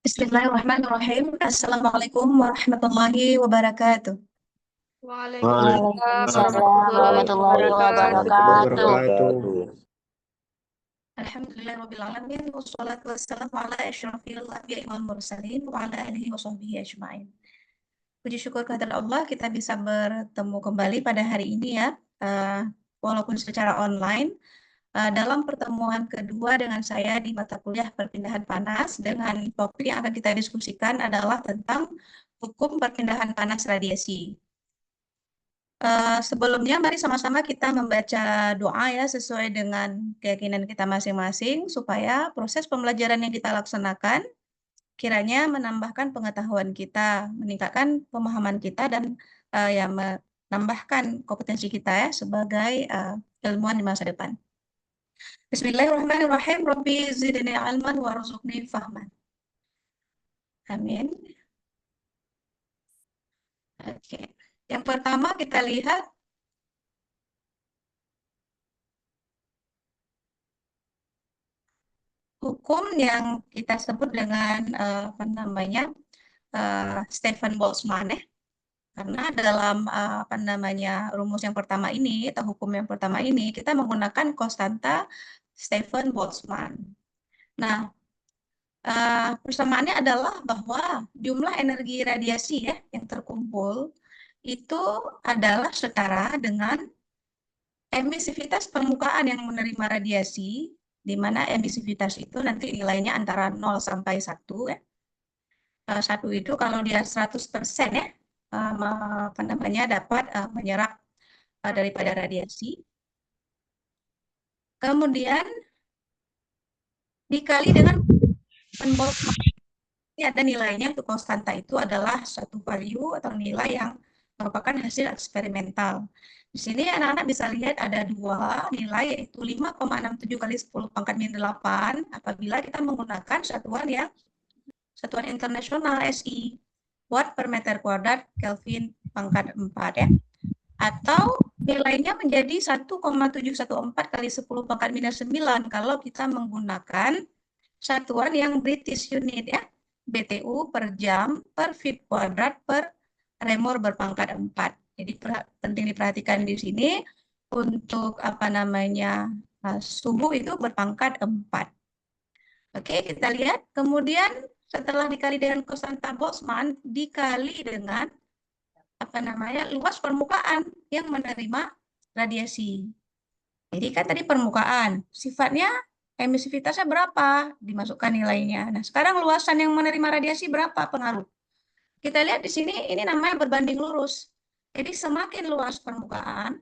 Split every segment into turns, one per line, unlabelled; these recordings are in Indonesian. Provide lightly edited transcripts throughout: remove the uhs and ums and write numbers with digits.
Bismillahirrahmanirrahim. Assalamualaikum warahmatullahi wabarakatuh.
Waalaikumsalam
Waalaikumsalam
warahmatullahi
warahmatullahi
wabarakatuh.
wabarakatuh.
Alhamdulillahirrahmanirrahim. Wassalatu wassalamu ala asyrafil anbiya'i wal mursalin wa ala alihi wa sahbihi ajma'in. Puji syukur kehadirat Allah, kita bisa bertemu kembali pada hari ini ya, walaupun secara online. Dalam pertemuan kedua dengan saya di mata kuliah perpindahan panas, dengan topik yang akan kita diskusikan adalah tentang hukum perpindahan panas radiasi. Sebelumnya mari sama-sama kita membaca doa ya sesuai dengan keyakinan kita masing-masing supaya proses pembelajaran yang kita laksanakan kiranya menambahkan pengetahuan kita, meningkatkan pemahaman kita dan ya menambahkan kompetensi kita ya sebagai ilmuwan di masa depan. Bismillahirrahmanirrahim. Rabbi zidni ilman warzuqni fahman. Amin. Oke. Yang pertama kita lihat hukum yang kita sebut dengan Stephen Boltzmann ya. Karena dalam rumus yang pertama ini atau hukum yang pertama ini kita menggunakan konstanta Stephen Boltzmann. Nah, persamaannya adalah bahwa jumlah energi radiasi ya yang terkumpul itu adalah setara dengan emisivitas permukaan yang menerima radiasi, di mana emisivitas itu nanti nilainya antara 0 sampai 1 ya. 1 itu kalau dia 100% ya dapat menyerap daripada radiasi. Kemudian dikali dengan Boltzmann. Ini ada nilainya untuk konstanta itu adalah suatu value atau nilai yang merupakan hasil eksperimental. Di sini anak-anak bisa lihat ada dua nilai yaitu 5,67 kali 10 pangkat minus 8 apabila kita menggunakan satuan internasional SI, watt per meter kuadrat Kelvin pangkat 4 ya. Atau nilainya menjadi 1,714 kali 10 pangkat minus 9 kalau kita menggunakan satuan yang British unit ya. BTU per jam per feet kuadrat per remor berpangkat 4. Jadi penting diperhatikan di sini untuk suhu itu berpangkat 4. Oke, kita lihat. Kemudian setelah dikali dengan konstanta Boltzmann dikali dengan luas permukaan yang menerima radiasi. Jadi kan tadi permukaan, sifatnya emisivitasnya berapa? Dimasukkan nilainya. Nah, sekarang luasan yang menerima radiasi berapa pengaruh? Kita lihat di sini, ini namanya berbanding lurus. Jadi semakin luas permukaan,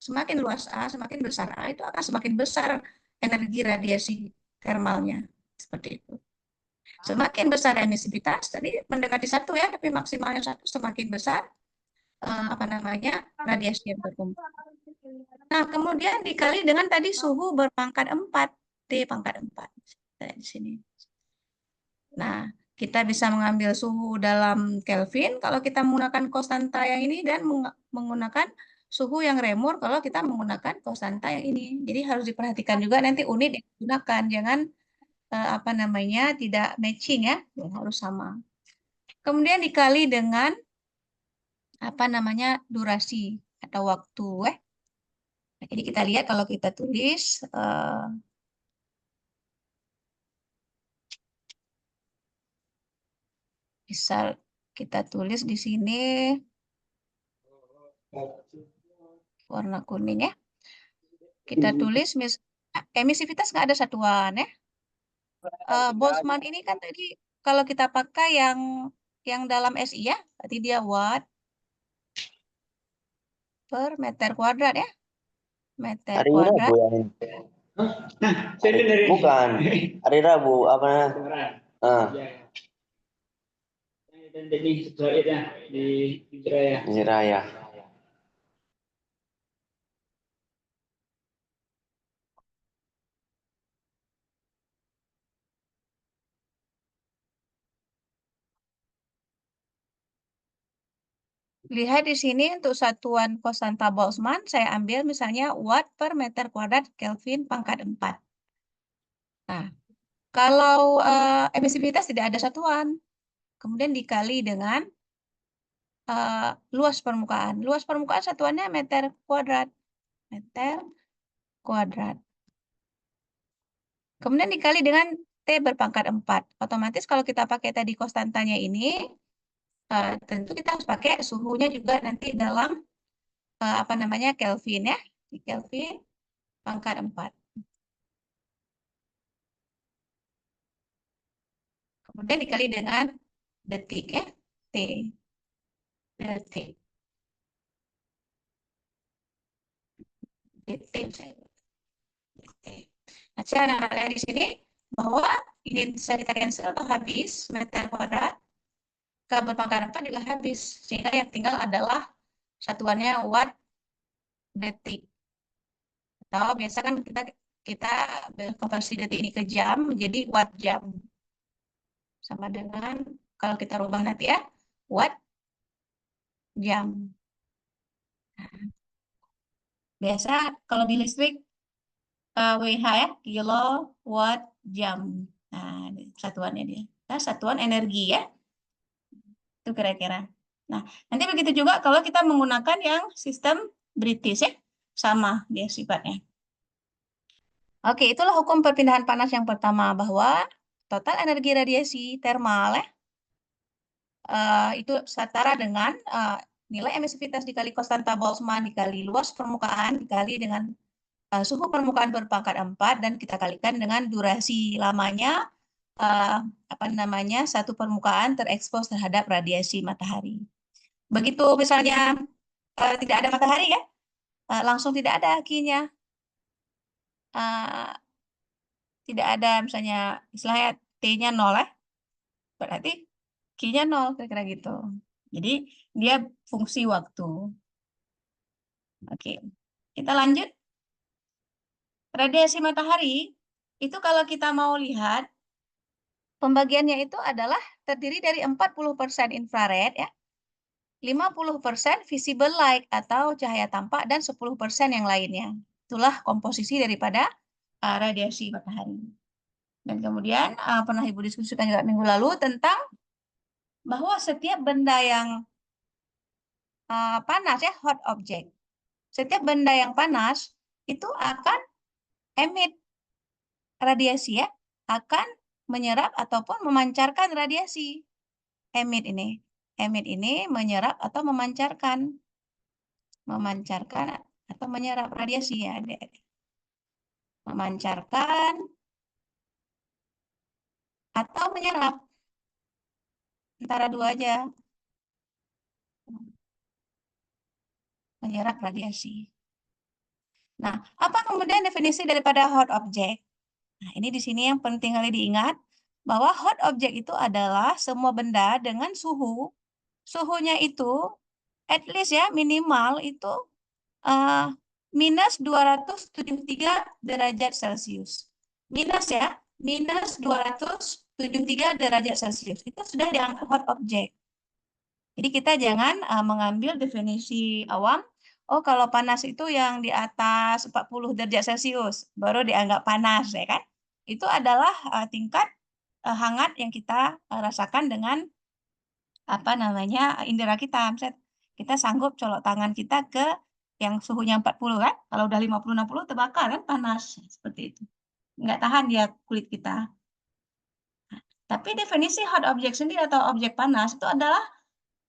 semakin luas A, semakin besar A, itu akan semakin besar energi radiasi termalnya. Seperti itu. Semakin besar emisivitas, tadi mendekati 1 ya, tapi maksimalnya 1, semakin besar radiasi yang terkumpul. Nah, kemudian dikali dengan tadi suhu berpangkat 4, T pangkat 4. Di sini. Nah, kita bisa mengambil suhu dalam Kelvin kalau kita menggunakan konstanta yang ini dan menggunakan suhu yang remur kalau kita menggunakan konstanta yang ini. Jadi harus diperhatikan juga nanti unit yang digunakan, jangan tidak matching ya, harus sama. Kemudian dikali dengan durasi atau waktu ya. Nah, jadi kita lihat kalau kita tulis bisa kita tulis di sini warna kuning ya. Kita tulis emisivitas nggak ada satuan ya. Boltzmann ini kan tadi kalau kita pakai yang dalam SI ya, berarti dia watt per meter kuadrat ya. Meter
Hari
kuadrat.
Rabu yang bukan. Hari Rabu apa namanya?
Dan teknik ya di
Jiraya.
Lihat di sini untuk satuan konstanta Boltzmann, saya ambil misalnya watt per meter kuadrat Kelvin pangkat 4. Nah, Kalau emisivitas tidak ada satuan, kemudian dikali dengan luas permukaan. Luas permukaan satuannya meter kuadrat. Meter kuadrat. Kemudian dikali dengan T berpangkat 4. Otomatis kalau kita pakai tadi konstantanya ini, tentu kita harus pakai suhunya juga nanti dalam apa namanya Kelvin ya. Di Kelvin pangkat 4. Kemudian dikali dengan detik ya. T. Detik. Detik. Nah, cara lihat di sini bahwa ini bisa kita cancel atau habis meter kuadrat, ke berpangkat 4 juga habis, sehingga yang tinggal adalah satuannya watt detik. Atau biasa kan kita konversi detik ini ke jam menjadi watt jam, sama dengan kalau kita rubah nanti ya watt jam. Nah, biasa kalau di listrik WH ya, kilowatt jam. Nah, satuannya dia. Nah, satuan energi ya. Itu kira-kira. Nah, nanti begitu juga kalau kita menggunakan yang sistem British ya. Sama dia sifatnya. Oke, itulah hukum perpindahan panas yang pertama, bahwa total energi radiasi thermal ya, itu setara dengan nilai emisivitas dikali konstanta Boltzmann dikali luas permukaan dikali dengan suhu permukaan berpangkat 4 dan kita kalikan dengan durasi lamanya apa namanya satu permukaan terekspos terhadap radiasi matahari. Begitu misalnya tidak ada matahari ya, langsung tidak ada Q-nya. Tidak ada misalnya istilahnya T-nya 0 ya, berarti Q-nya 0 kira-kira gitu. Jadi dia fungsi waktu. Oke, kita lanjut. Radiasi matahari itu kalau kita mau lihat pembagiannya itu adalah terdiri dari 40% infrared ya, 50% visible light atau cahaya tampak, dan 10% yang lainnya. Itulah komposisi daripada radiasi matahari. Dan kemudian pernah Ibu diskusikan juga minggu lalu tentang bahwa setiap benda yang panas ya, hot object. Setiap benda yang panas itu akan emit radiasi ya, akan menyerap ataupun memancarkan radiasi. Emit ini menyerap atau memancarkan atau menyerap radiasi ya, memancarkan atau menyerap, antara dua aja, menyerap radiasi. Nah, apa kemudian definisi daripada hot object? Nah, ini di sini yang penting kali diingat bahwa hot object itu adalah semua benda dengan suhunya itu at least ya minimal itu minus 273 derajat Celcius. Minus ya, minus 273 derajat Celcius. Itu sudah dianggap hot object. Jadi kita jangan mengambil definisi awam, oh kalau panas itu yang di atas 40 derajat Celcius, baru dianggap panas, ya kan? Itu adalah tingkat hangat yang kita rasakan dengan apa namanya indera kita. Misalnya kita sanggup colok tangan kita ke yang suhunya 40 kan? Kalau udah 50-60 terbakar kan, panas. Seperti itu. Nggak tahan dia kulit kita. Tapi definisi hot object sendiri atau objek panas itu adalah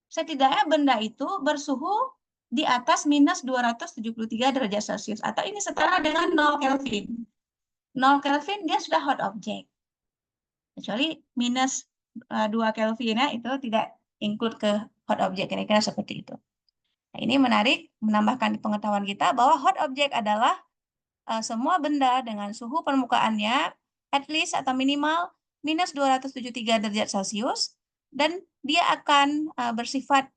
setidaknya benda itu bersuhu di atas minus 273 derajat Celcius. Atau ini setara dengan 0 Kelvin. 0 Kelvin dia sudah hot object. Kecuali minus 2 Kelvin ya, itu tidak include ke hot object. Kira-kira seperti itu. Nah, ini menarik menambahkan pengetahuan kita bahwa hot object adalah semua benda dengan suhu permukaannya at least atau minimal minus 273 derajat Celcius, dan dia akan bersifat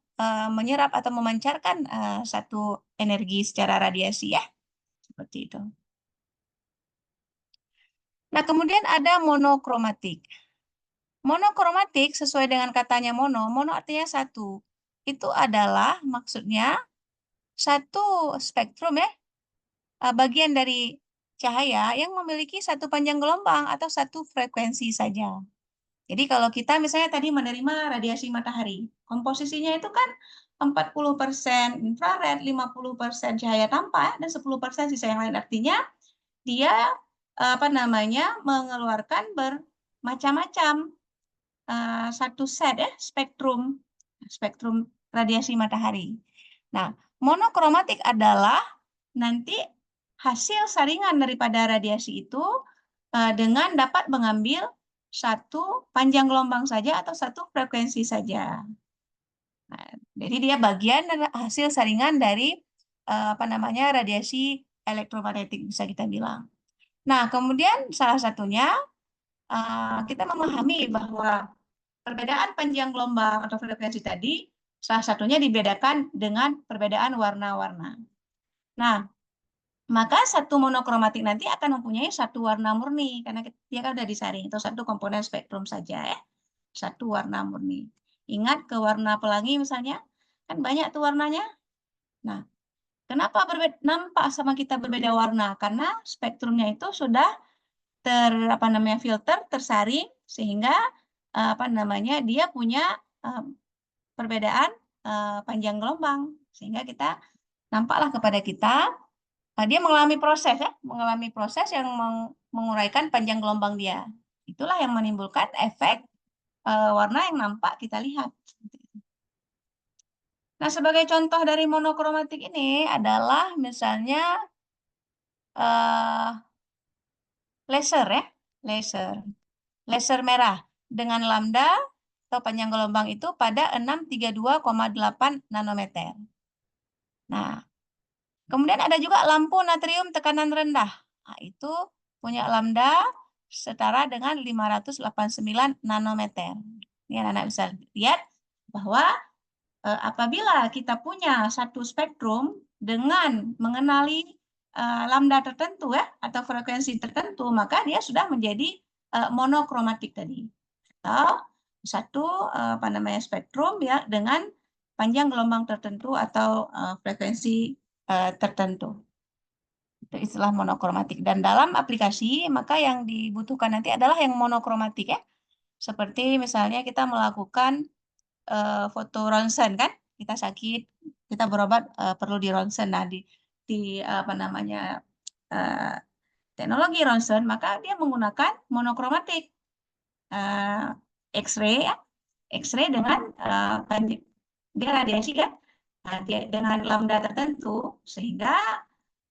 menyerap atau memancarkan satu energi secara radiasi ya. Seperti itu. Nah, kemudian ada monokromatik. Monokromatik sesuai dengan katanya mono artinya satu. Itu adalah maksudnya satu spektrum ya, bagian dari cahaya yang memiliki satu panjang gelombang atau satu frekuensi saja. Jadi kalau kita misalnya tadi menerima radiasi matahari, komposisinya itu kan 40% infrared, 50% cahaya tampak, dan 10% sisa yang lain. Artinya dia mengeluarkan bermacam-macam satu set spektrum radiasi matahari. Nah, monokromatik adalah nanti hasil saringan daripada radiasi itu dengan dapat mengambil satu panjang gelombang saja atau satu frekuensi saja. Nah, jadi dia bagian hasil saringan dari radiasi elektromagnetik bisa kita bilang. Nah, kemudian salah satunya kita memahami bahwa perbedaan panjang gelombang atau frekuensi tadi salah satunya dibedakan dengan perbedaan warna-warna. Nah, maka satu monokromatik nanti akan mempunyai satu warna murni karena dia kan sudah disaring atau satu komponen spektrum saja ya. Satu warna murni. Ingat ke warna pelangi misalnya, kan banyak tuh warnanya. Nah, kenapa nampak sama kita berbeda warna? Karena spektrumnya itu sudah filter, tersaring sehingga dia punya perbedaan panjang gelombang sehingga kita nampaklah kepada kita dia mengalami proses yang menguraikan panjang gelombang dia. Itulah yang menimbulkan efek warna yang nampak kita lihat. Nah, sebagai contoh dari monokromatik ini adalah misalnya laser ya, laser merah dengan lambda atau panjang gelombang itu pada 632,8 nanometer. Nah, kemudian ada juga lampu natrium tekanan rendah. Nah, itu punya lambda setara dengan 589 nanometer. Ini anak-anak bisa lihat bahwa apabila kita punya satu spektrum dengan mengenali lambda tertentu ya atau frekuensi tertentu, maka dia sudah menjadi monokromatik tadi. Atau satu spektrum ya dengan panjang gelombang tertentu atau frekuensi tertentu. Itu istilah monokromatik. Dan dalam aplikasi, maka yang dibutuhkan nanti adalah yang monokromatik ya. Seperti misalnya kita melakukan foto ronsen kan, kita sakit, kita berobat perlu di ronsen. Nah, di teknologi ronsen, maka dia menggunakan monokromatik. X-ray ya. X-ray dengan dia radiasi kan, dengan lambda tertentu sehingga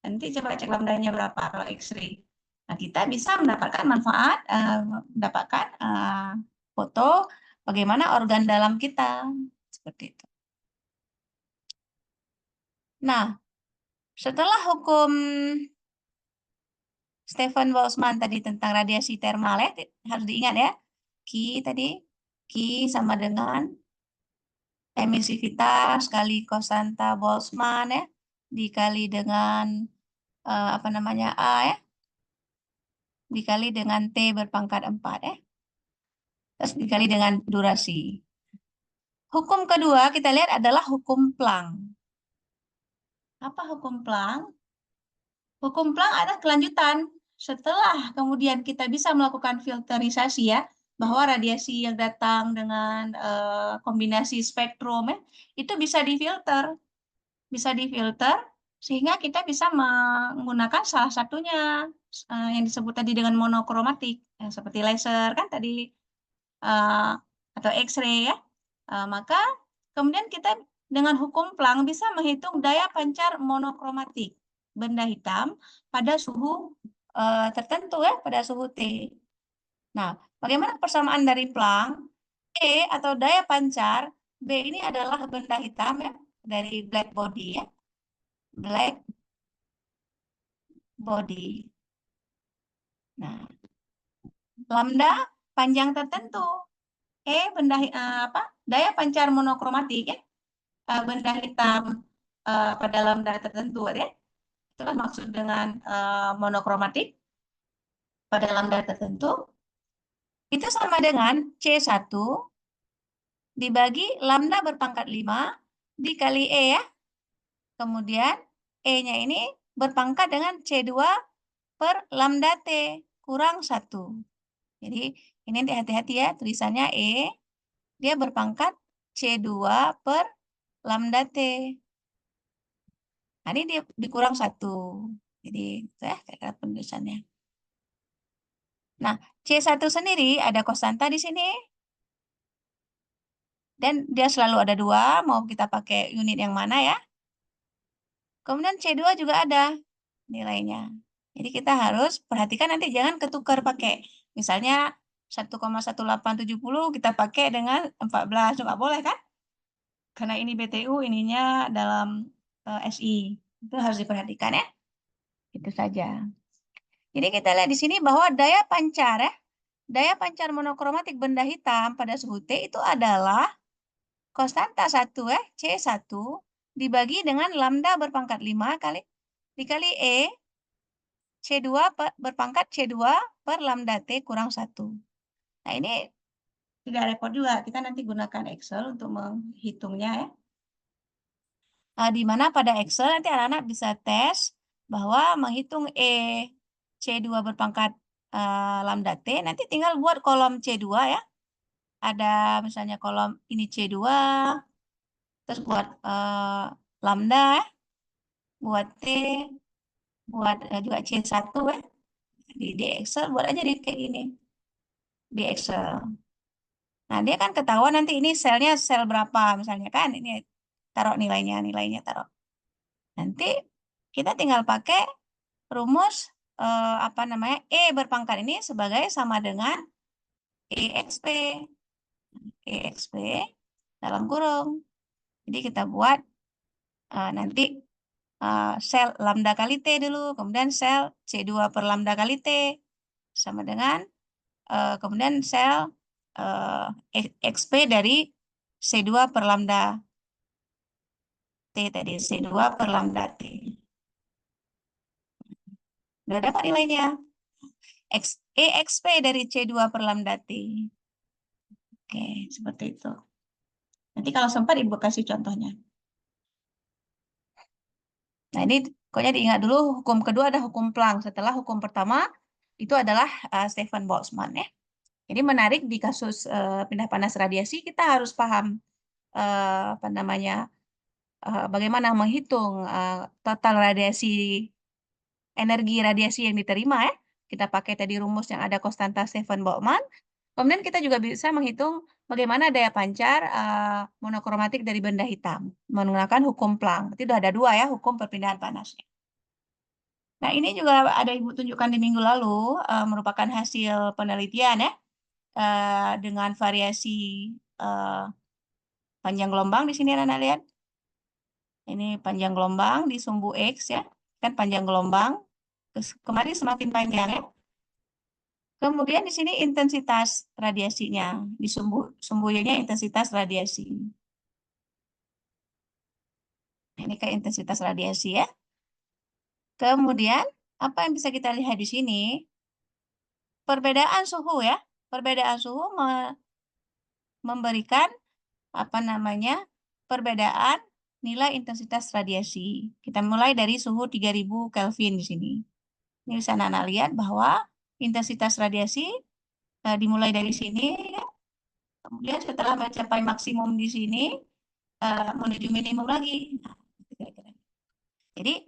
nanti coba cek lambdanya berapa kalau X-ray. Nah, kita bisa mendapatkan manfaat, mendapatkan foto bagaimana organ dalam kita seperti itu. Nah, setelah hukum Stefan Boltzmann tadi tentang radiasi termal ya, harus diingat ya. Q sama dengan emisivitas kali konstan Boltzmann ya, dikali dengan A ya, dikali dengan T berpangkat 4 ya, terus dikali dengan durasi. Hukum kedua kita lihat adalah hukum Planck. Apa hukum Planck? Hukum Planck adalah kelanjutan setelah kemudian kita bisa melakukan filterisasi ya, bahwa radiasi yang datang dengan kombinasi spektrum ya, itu bisa difilter sehingga kita bisa menggunakan salah satunya yang disebut tadi dengan monokromatik seperti laser kan tadi atau X-ray ya. Maka kemudian kita dengan hukum Planck bisa menghitung daya pancar monokromatik benda hitam pada suhu tertentu ya, pada suhu T. Nah, bagaimana persamaan dari Planck? E atau daya pancar, B ini adalah benda hitam ya, dari black body ya. Black body. Nah, lambda panjang tertentu. E benda daya pancar monokromatik ya. Benda hitam pada lambda tertentu ya. Itulah maksud dengan monokromatik pada lambda tertentu. Itu sama dengan C1 dibagi lambda berpangkat 5 dikali E ya. Kemudian E-nya ini berpangkat dengan C2 per lambda T kurang 1. Jadi ini nanti hati-hati ya, tulisannya E, dia berpangkat C2 per lambda T. Nah, ini dikurang 1. Jadi, kayak penulisannya. Nah, C1 sendiri ada konstanta di sini. Dan dia selalu ada 2, mau kita pakai unit yang mana ya. Kemudian C2 juga ada nilainya. Jadi kita harus perhatikan nanti jangan ketukar pakai. Misalnya 1,1870 kita pakai dengan 14. Nggak boleh kan? Karena ini BTU, ininya dalam SI. Itu harus diperhatikan ya. Itu saja. Jadi kita lihat di sini bahwa daya pancar ya. Daya pancar monokromatik benda hitam pada suhu T itu adalah konstanta 1 ya, C1 dibagi dengan lambda berpangkat 5 dikali E C2 berpangkat C2 per lambda T kurang 1. Nah, ini tidak repot juga. Kita nanti gunakan Excel untuk menghitungnya ya. Di mana pada Excel nanti anak-anak bisa tes bahwa menghitung E C2 berpangkat lambda T, nanti tinggal buat kolom C2 ya. Ada misalnya kolom ini C2, terus buat lambda, buat T, buat juga C1 ya. Di Excel buat aja kayak gini. Di Excel. Nah, dia kan ketahuan nanti ini selnya sel berapa misalnya kan. Ini taruh nilainya taruh. Nanti kita tinggal pakai rumus E berpangkat ini sebagai sama dengan EXP. EXP dalam kurung. Jadi kita buat nanti sel lambda kali T dulu, kemudian sel C2 per lambda kali T sama dengan kemudian sel XP dari C2 per lambda T tadi, C2 per lambda T. Udah dapat nilainya. EXP dari C2 per lambda T. Oke, seperti itu. Nanti kalau sempat Ibu kasih contohnya. Nah, ini pokoknya diingat dulu, hukum kedua ada hukum Planck. Setelah hukum pertama, itu adalah Stefan Boltzmann ya. Jadi menarik di kasus pindah panas radiasi, kita harus paham bagaimana menghitung total radiasi, energi radiasi yang diterima ya. Kita pakai tadi rumus yang ada konstanta Stefan Boltzmann. Kemudian kita juga bisa menghitung bagaimana daya pancar monokromatik dari benda hitam menggunakan hukum Planck. Itu sudah ada 2 ya, hukum perpindahan panasnya. Nah, ini juga ada Ibu tunjukkan di minggu lalu, merupakan hasil penelitian ya, dengan variasi panjang gelombang di sini Anda lihat. Ini panjang gelombang di sumbu X ya, kan panjang gelombang. Kemarin semakin panjang ya. Kemudian di sini intensitas radiasinya, di sumbu Y-nya intensitas radiasi. Ini kayak intensitas radiasi ya. Kemudian apa yang bisa kita lihat di sini? Perbedaan suhu ya. Perbedaan suhu memberikan perbedaan nilai intensitas radiasi. Kita mulai dari suhu 3000 Kelvin di sini. Ini bisa Anda lihat bahwa intensitas radiasi dimulai dari sini, ya. Kemudian setelah mencapai maksimum di sini, menuju minimum lagi. Nah, jadi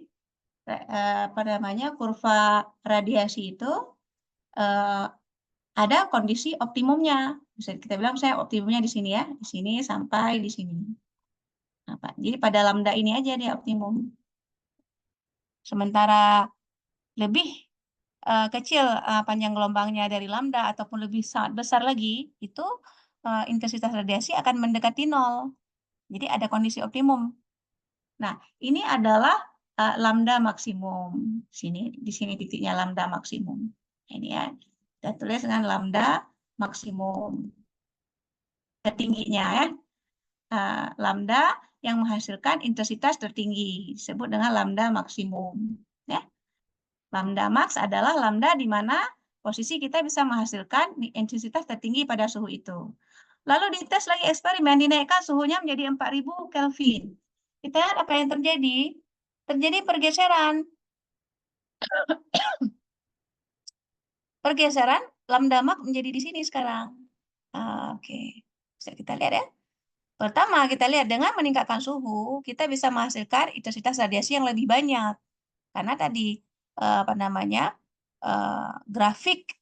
kurva radiasi itu ada kondisi optimumnya. Bisa kita bilang saya optimumnya di sini ya, di sini sampai di sini. Jadi pada lambda ini aja dia optimum. Sementara lebih kecil panjang gelombangnya dari lambda ataupun lebih sangat besar lagi, itu intensitas radiasi akan mendekati 0. Jadi ada kondisi optimum. Nah, ini adalah lambda maksimum. Di sini titiknya lambda maksimum. Ini ya, kita tulis dengan lambda maksimum. Tertingginya ya. Lambda yang menghasilkan intensitas tertinggi disebut dengan lambda maksimum. Ya. Lambda max adalah lambda di mana posisi kita bisa menghasilkan intensitas tertinggi pada suhu itu. Lalu dites lagi eksperimen, dinaikkan suhunya menjadi 4000 Kelvin. Kita lihat apa yang terjadi. Terjadi pergeseran. pergeseran lambda max menjadi di sini sekarang. Oke, bisa kita lihat ya. Pertama, kita lihat dengan meningkatkan suhu, kita bisa menghasilkan intensitas radiasi yang lebih banyak. Karena tadi grafik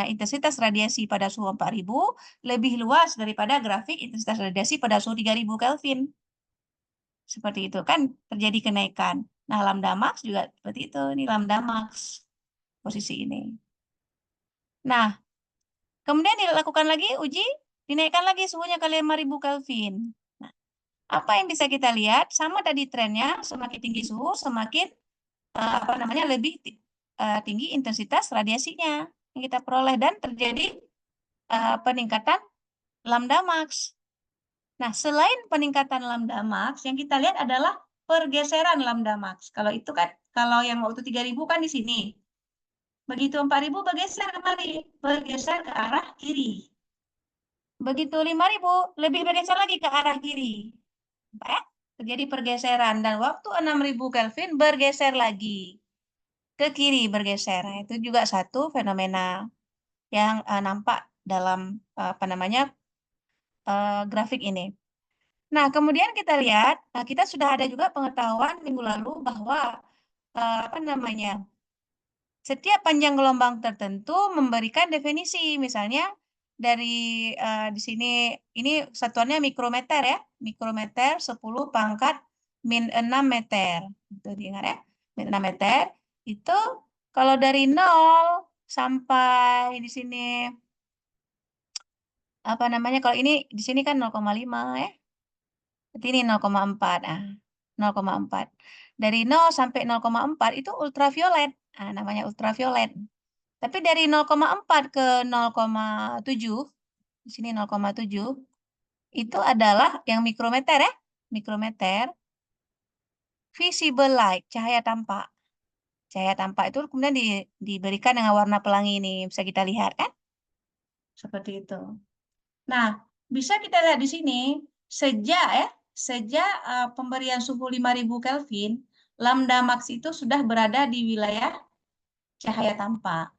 intensitas radiasi pada suhu 4000 lebih luas daripada grafik intensitas radiasi pada suhu 3000 Kelvin. Seperti itu kan terjadi kenaikan. Nah, lambda max juga seperti itu. Ini lambda max posisi ini. Nah, kemudian dilakukan lagi uji, dinaikkan lagi suhunya ke 5000 Kelvin. Nah, apa yang bisa kita lihat? Sama tadi trennya, semakin tinggi suhu, semakin lebih tinggi intensitas radiasinya yang kita peroleh dan terjadi peningkatan lambda max. Nah, selain peningkatan lambda max, yang kita lihat adalah pergeseran lambda max. Kalau itu kan, kalau yang waktu 3000 kan di sini. Begitu 4000 bergeser kembali, bergeser ke arah kiri. Begitu 5000 lebih bergeser lagi ke arah kiri. Terjadi pergeseran dan waktu 6000 Kelvin bergeser lagi ke kiri bergeser. Nah, itu juga satu fenomena yang nampak dalam grafik ini. Nah, kemudian kita lihat, kita sudah ada juga pengetahuan minggu lalu bahwa setiap panjang gelombang tertentu memberikan definisi. Misalnya dari di sini ini satuannya mikrometer ya, mikrometer 10 pangkat min 6 meter. Itu diingat ya, min 6 meter itu kalau dari 0 sampai di sini kalau ini di sini kan 0,5 ya. Berarti ini 0,4. 0,4. Dari 0 sampai 0,4 itu ultraviolet. Namanya ultraviolet. Tapi dari 0,4 ke 0,7, di sini 0,7, itu adalah yang mikrometer ya. Mikrometer, visible light, cahaya tampak. Cahaya tampak itu kemudian diberikan dengan warna pelangi ini. Bisa kita lihat kan? Seperti itu. Nah, bisa kita lihat di sini, sejak pemberian suhu 5000 Kelvin, lambda max itu sudah berada di wilayah cahaya tampak.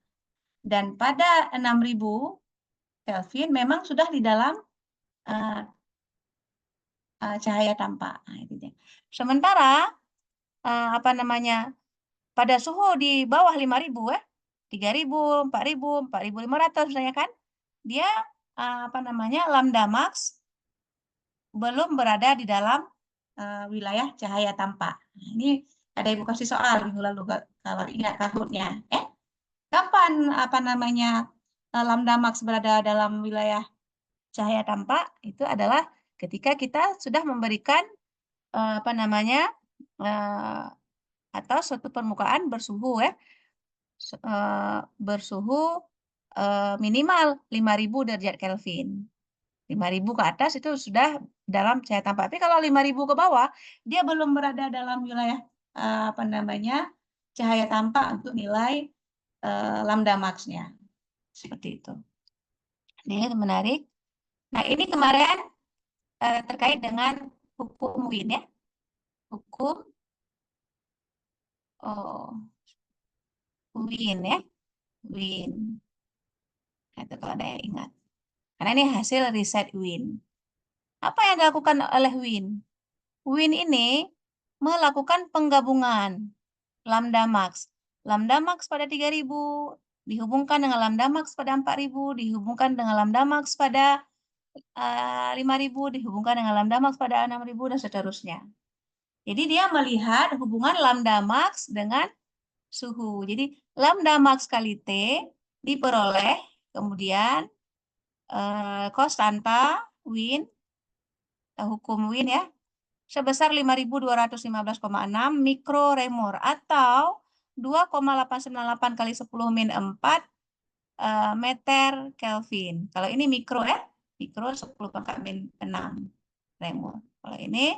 Dan pada 6000 Kelvin memang sudah di dalam cahaya tampak. Nah, itu dia. Sementara pada suhu di bawah 5000 ya, 3000, 4000, 4500 misalnya kan, dia lambda max belum berada di dalam wilayah cahaya tampak. Nah, ini ada ibu kasih soal minggu lalu kalau ingat tahunnya. Kapan lambda max berada dalam wilayah cahaya tampak? Itu adalah ketika kita sudah memberikan atau suatu permukaan bersuhu ya, bersuhu minimal 5000 derajat Kelvin. 5000 ke atas itu sudah dalam cahaya tampak. Tapi kalau 5000 ke bawah, dia belum berada dalam wilayah cahaya tampak untuk nilai lambda max-nya. Seperti itu. Ini menarik. Nah, ini kemarin terkait dengan hukum Wien ya. Hukum Wien ya. Wien. Itu kalau ada yang ingat. Karena ini hasil riset Wien. Apa yang dilakukan oleh Wien? Wien ini melakukan penggabungan lambda max. Lambda max pada 3000 dihubungkan dengan lambda max pada 4000, dihubungkan dengan lambda max pada 5000, dihubungkan dengan lambda max pada 6000, dan seterusnya. Jadi dia melihat hubungan lambda max dengan suhu. Jadi lambda max kali T diperoleh kemudian konstanta Wien, hukum Wien ya, sebesar 5215,6 mikroremor atau 2,898 kali 10 min 4 meter Kelvin. Kalau ini mikro ya, mikro 10 pangkat min 6 remor. Kalau ini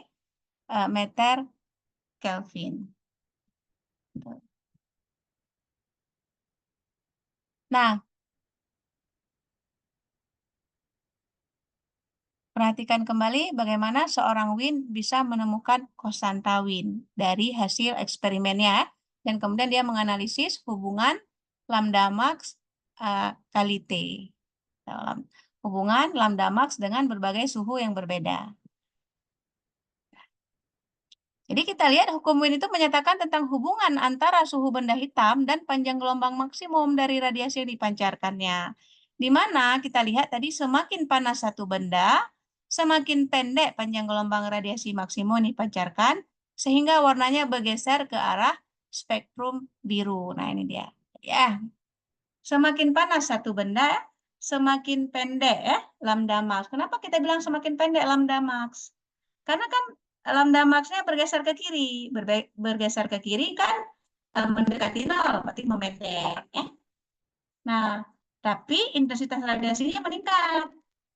meter Kelvin. Nah, perhatikan kembali bagaimana seorang Wien bisa menemukan konstanta Wien dari hasil eksperimennya. Dan kemudian dia menganalisis hubungan lambda max kali T. Dalam hubungan lambda max dengan berbagai suhu yang berbeda. Jadi kita lihat hukum Wien itu menyatakan tentang hubungan antara suhu benda hitam dan panjang gelombang maksimum dari radiasi yang dipancarkannya. Di mana kita lihat tadi semakin panas satu benda, semakin pendek panjang gelombang radiasi maksimum yang dipancarkan, sehingga warnanya bergeser ke arah spektrum biru. Nah ini dia. Ya, semakin panas satu benda, semakin pendek ya lambda max. Kenapa kita bilang semakin pendek lambda max? Karena kan lambda max-nya bergeser ke kiri. Bergeser ke kiri kan mendekati nol, berarti memendek. Ya. Nah, tapi intensitas radiasinya meningkat.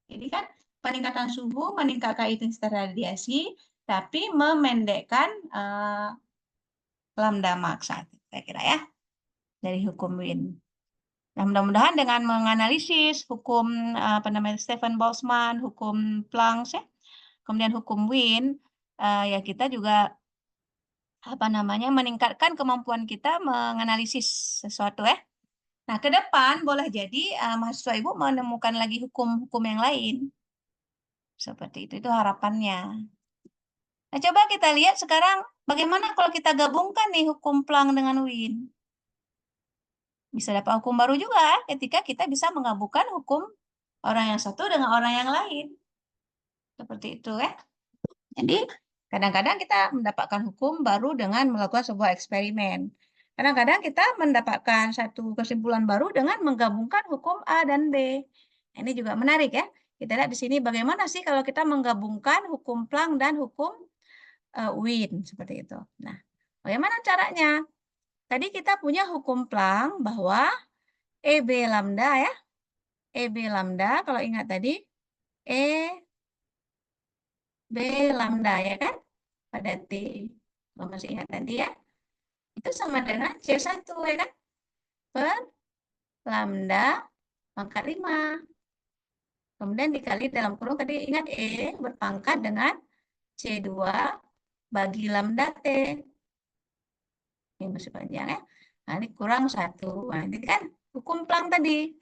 Jadi kan peningkatan suhu meningkatkan intensitas radiasi, tapi memendekkan lambda max. Saya kira ya, dari hukum Wien. Nah, mudah-mudahan dengan menganalisis hukum Stefan Boltzmann, hukum Planck, ya, kemudian hukum Wien, ya kita juga meningkatkan kemampuan kita menganalisis sesuatu ya. Nah, ke depan boleh jadi mahasiswa Ibu menemukan lagi hukum-hukum yang lain. Seperti itu harapannya. Nah, coba kita lihat sekarang bagaimana kalau kita gabungkan nih hukum Planck dengan Wien. Bisa dapat hukum baru juga ketika kita bisa menggabungkan hukum orang yang satu dengan orang yang lain. Seperti itu ya. Jadi kadang-kadang kita mendapatkan hukum baru dengan melakukan sebuah eksperimen. Kadang-kadang kita mendapatkan satu kesimpulan baru dengan menggabungkan hukum A dan B. Ini juga menarik ya. Kita lihat di sini bagaimana sih kalau kita menggabungkan hukum Planck dan hukum Wien seperti itu. Nah, bagaimana caranya? Tadi kita punya hukum Planck bahwa EB lambda ya. EB lambda kalau ingat tadi B lambda ya kan pada T. Kalau masih ingat tadi ya. Itu sama dengan C1 ya kan. Per lambda pangkat 5. Kemudian dikali dalam kurung tadi ingat E berpangkat dengan C2 bagi lambda T. Ini masih panjang ya. Nah ini kurang 1. Nah ini kan hukum Planck tadi.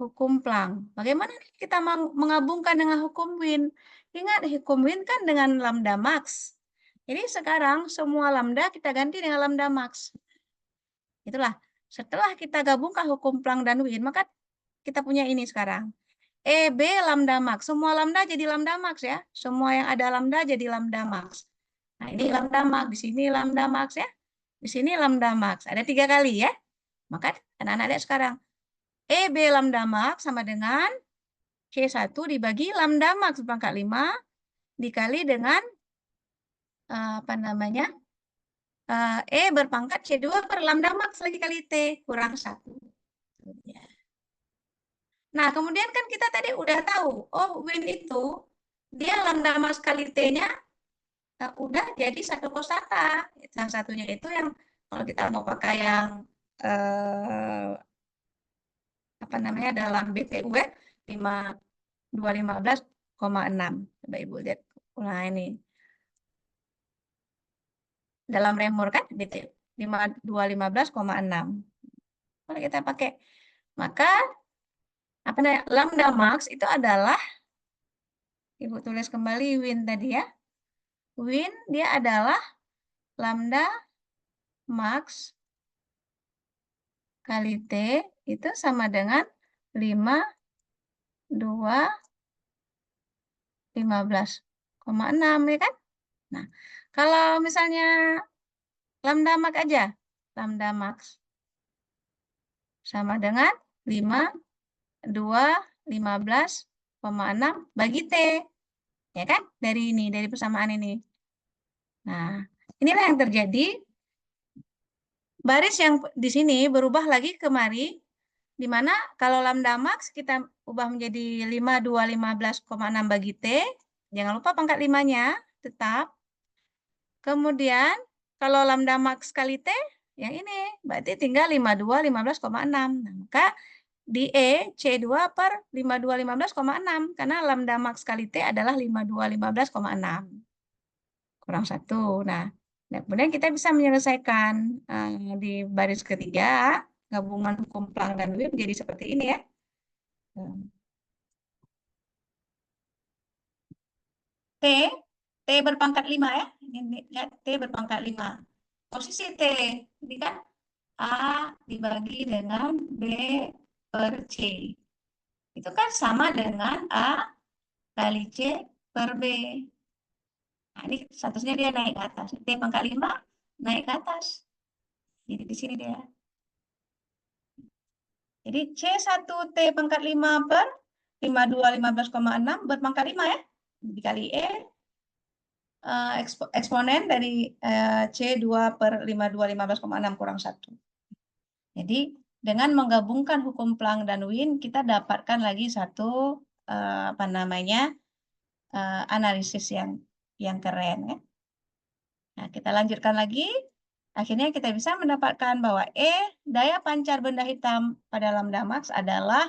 Hukum Planck. Bagaimana kita menggabungkan dengan hukum Wien? Ingat, hukum Wien kan dengan lambda max. Jadi sekarang semua lambda kita ganti dengan lambda max. Itulah. Setelah kita gabungkan hukum Planck dan Wien, maka kita punya ini sekarang. EB lambda max. Semua lambda jadi lambda max ya. Semua yang ada lambda jadi lambda max. Nah ini lambda max. Di sini lambda max ya. Di sini lambda max. Ada 3 kali ya. Maka anak-anak lihat sekarang. EB lambda max sama dengan C1 dibagi lambda max pangkat 5 dikali dengan E berpangkat C2 per lambda max lagi kali T kurang 1. Nah, kemudian kan kita tadi udah tahu, oh Wien itu dia lambda max kali T-nya udah jadi satu kosata. Yang satunya itu yang kalau kita mau pakai yang dalam BTU 5215,6. Coba Ibu lihat. Nah, ini. Dalam remor kan BTU 5215,6. Kalau kita pakai maka lambda max itu adalah Ibu tulis kembali Wien tadi ya. Wien dia adalah lambda max kali T itu sama dengan 15,6 ya kan? Nah, kalau misalnya lambda max aja, lambda max sama dengan 15,6 bagi T. Ya kan? Dari persamaan ini. Nah, inilah yang terjadi. Baris yang di sini berubah lagi kemari, di mana kalau lambda max kita ubah menjadi 5215,6 bagi T. Jangan lupa pangkat 5-nya tetap. Kemudian kalau lambda max kali T, yang ini berarti tinggal 5215,6. Nah, maka di E C2 per 5215,6 karena lambda max kali T adalah 5215,6. Kurang 1. Nah, kemudian kita bisa menyelesaikan di baris ketiga. gabungan hukum Planck dan Wien jadi seperti ini ya. T, T berpangkat 5 ya. Ini lihat T berpangkat 5. Posisi T, ini kan A dibagi dengan B per C. Itu kan sama dengan A kali C per B. Nah, ini statusnya dia naik ke atas. T pangkat 5 naik ke atas. Jadi di sini dia. Jadi C1 T pangkat 5 per 52 15,6 berpangkat 5 ya. Dikali E eksponen dari C2 per 52 15,6 kurang 1. Jadi dengan menggabungkan hukum Planck dan Wien kita dapatkan lagi satu apa namanya analisis yang keren ya. Nah, kita lanjutkan lagi. Akhirnya kita bisa mendapatkan bahwa daya pancar benda hitam pada lambda max adalah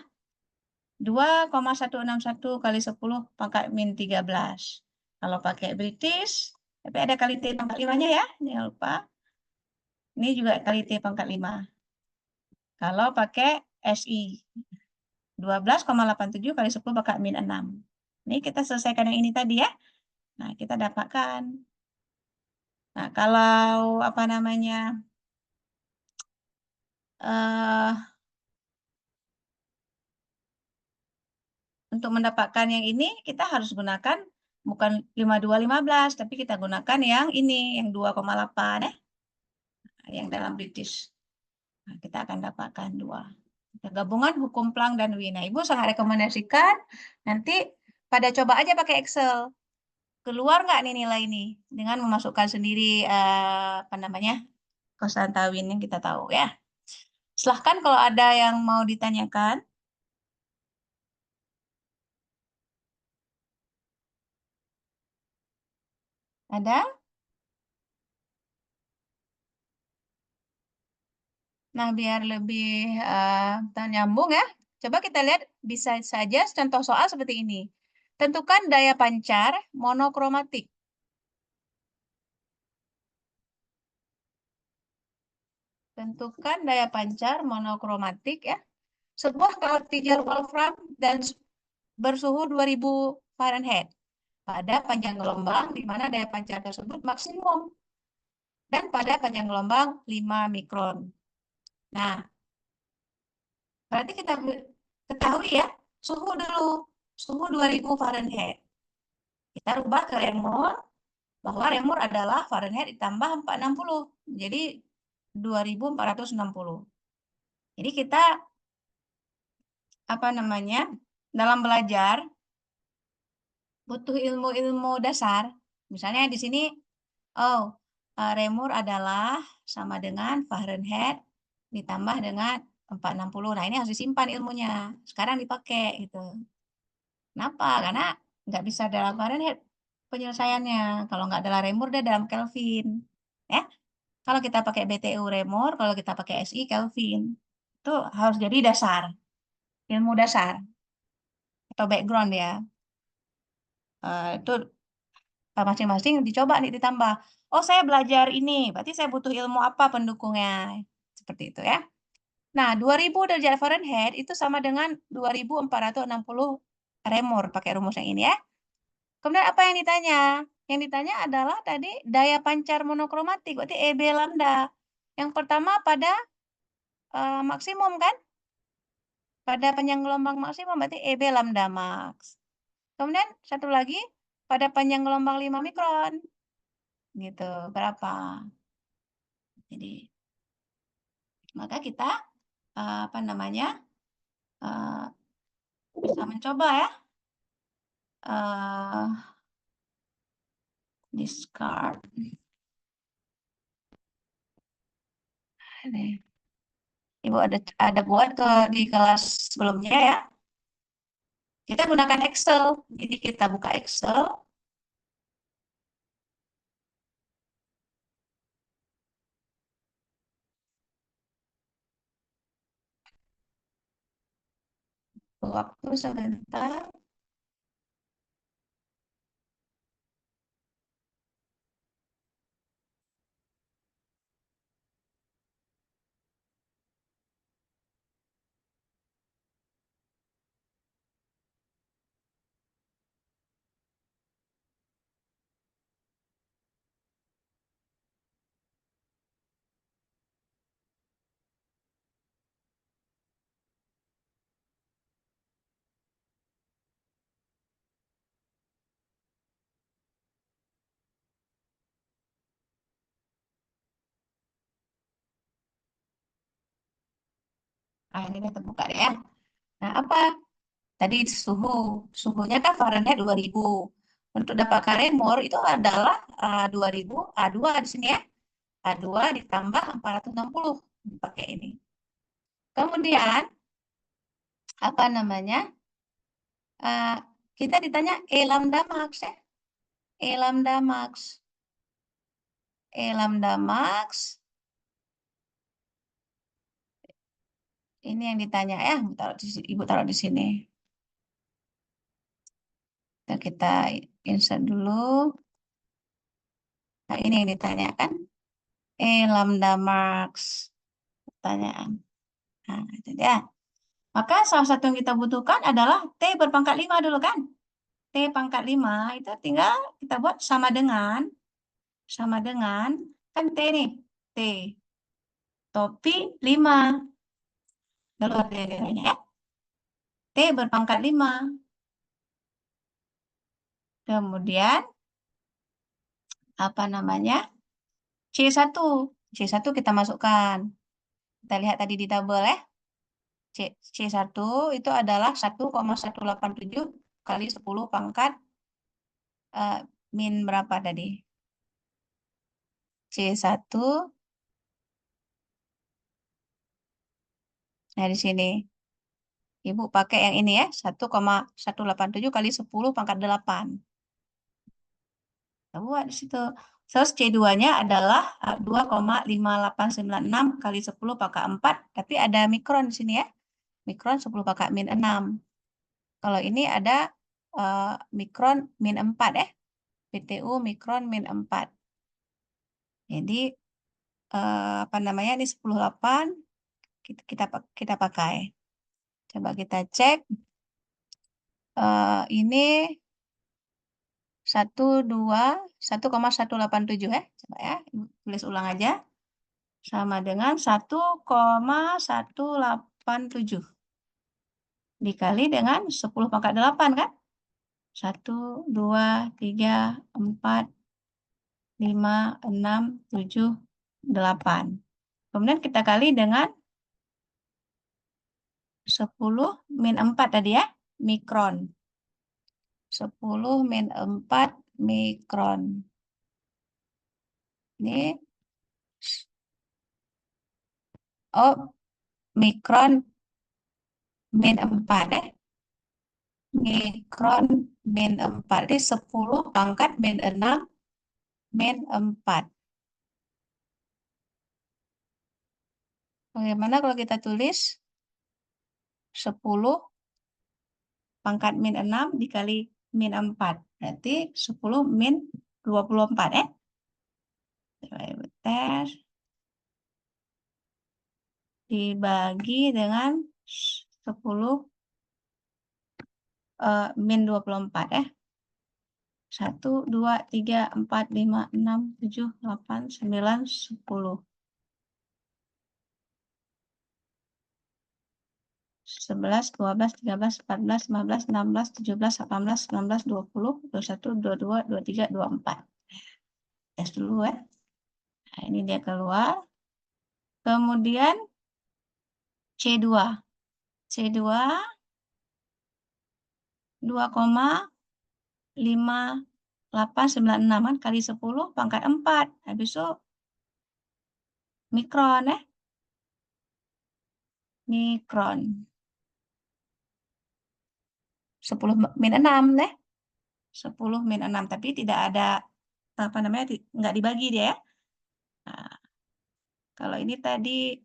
2,161 kali 10 pangkat min 13. Kalau pakai British, tapi ada kali T pangkat 5-nya ya, jangan lupa. Ini juga kali T pangkat 5. Kalau pakai SI, 12,87 kali 10 pangkat min 6. Ini kita selesaikan yang ini tadi ya. Nah, kita dapatkan. Nah, kalau apa namanya, untuk mendapatkan yang ini, kita harus gunakan bukan 5215, tapi kita gunakan yang ini, yang 2,8 ya. Yang dalam British. Nah, kita akan dapatkan 2. Gabungan hukum Planck dan Wien. Nah, Ibu sangat rekomendasikan nanti pada coba aja pakai Excel. Keluar nggak nih nilai ini dengan memasukkan sendiri apa namanya konstanta Wien yang kita tahu ya. Silahkan kalau ada yang mau ditanyakan. Ada? Nah, biar lebih nyambung ya. Coba kita lihat bisa saja contoh soal seperti ini. Tentukan daya pancar monokromatik. Tentukan daya pancar monokromatik ya. Sebuah partikel wolfram dan bersuhu 2000 Fahrenheit pada panjang gelombang di mana daya pancar tersebut maksimum dan pada panjang gelombang 5 mikron. Nah, berarti kita ketahui ya, suhu dulu, suhu 2000 Fahrenheit. Kita rubah ke Reaumur, bahwa Reaumur adalah Fahrenheit ditambah 460, jadi 2460. Jadi kita apa namanya dalam belajar butuh ilmu-ilmu dasar. Misalnya di sini, Reaumur adalah sama dengan Fahrenheit ditambah dengan 460. Nah, ini harus disimpan ilmunya. Sekarang dipakai gitu. Kenapa? Karena nggak bisa dalam Fahrenheit penyelesaiannya. Kalau nggak dalam Reaumur, dia dalam Kelvin. Ya. Kalau kita pakai BTU Reaumur, kalau kita pakai SI Kelvin. Itu harus jadi dasar. Ilmu dasar. Atau background ya. Itu masing-masing dicoba nih ditambah. Oh, saya belajar ini, berarti saya butuh ilmu apa pendukungnya. Seperti itu ya. Nah, 2000 derajat Fahrenheit itu sama dengan 2460 Reaumur pakai rumus yang ini ya. Kemudian apa yang ditanya? Yang ditanya adalah tadi daya pancar monokromatik, berarti EB lambda. Yang pertama pada maksimum kan? Pada panjang gelombang maksimum berarti EB lambda max. Kemudian satu lagi pada panjang gelombang 5 mikron. Gitu, berapa? Jadi maka kita apa namanya? Bisa mencoba ya. Discard. Ini. Ibu ada buat di kelas sebelumnya ya. Kita gunakan Excel. Jadi kita buka Excel. Waktu sebentar. Nah, ini udah terbuka deh ya. Nah, apa? Tadi suhu. Suhunya kan Fahrenheit 2000. Untuk dapat Karemor itu adalah 2000 A2 di sini ya. A2 ditambah 460 dipakai ini. Kemudian apa namanya? Eh, kita ditanya E lambda max ya. E lambda max. E lambda max. Ini yang ditanya ya. Ibu taruh di sini. Dan kita insert dulu. Nah, ini yang ditanyakan. E lambda max. Pertanyaan. Nah, itu dia. Maka salah satu yang kita butuhkan adalah T berpangkat 5 dulu kan. T pangkat 5 itu tinggal kita buat sama dengan kan T nih. T. Topi 5. Lalu artinya ya. T berpangkat 5. Kemudian apa namanya? C1. C1 kita masukkan. Kita lihat tadi di tabel ya. C1 itu adalah 1,187 kali 10 pangkat min berapa tadi? C1. Nah, di sini. Ibu pakai yang ini ya, 1,187 kali 10 pangkat 8. Kita buat di situ. Terus C2-nya adalah 2,5896 kali 10 pangkat 4. Tapi ada mikron di sini ya. Mikron 10 pangkat min 6. Kalau ini ada mikron min 4 ya. BTU mikron min 4. Jadi apa namanya ini 10,8 kita pakai. Coba kita cek. Ini 1,187 ya. Coba ya, tulis ulang aja. Sama dengan 1,187 dikali dengan 10 pangkat 8 kan? 1, 2, 3, 4, 5, 6, 7, 8. Kemudian kita kali dengan 10 min 4 tadi ya, mikron. 10 min 4 mikron. Ini mikron min 4 ya. Mikron min 4. Ini 10 pangkat min 6 min 4. Bagaimana kalau kita tulis 10 pangkat min 6 dikali min 4. Berarti 10 min 24 ya. Tes dibagi dengan 10 min 24 ya. 1, 2, 3, 4, 5, 6, 7, 8, 9, 10. 11, 12, 13, 14, 15, 16, 17, 18, 19, 20, 21, 22, 23, 24. Tes dulu ya. Nah, ini dia keluar. Kemudian C2. C2 2,5896 kan kali 10 pangkat 4. Habis itu mikron ya. Mikron. 10 min 6 ya. 10 min 6 tapi tidak ada apa namanya nggak dibagi dia ya. Nah, kalau ini tadi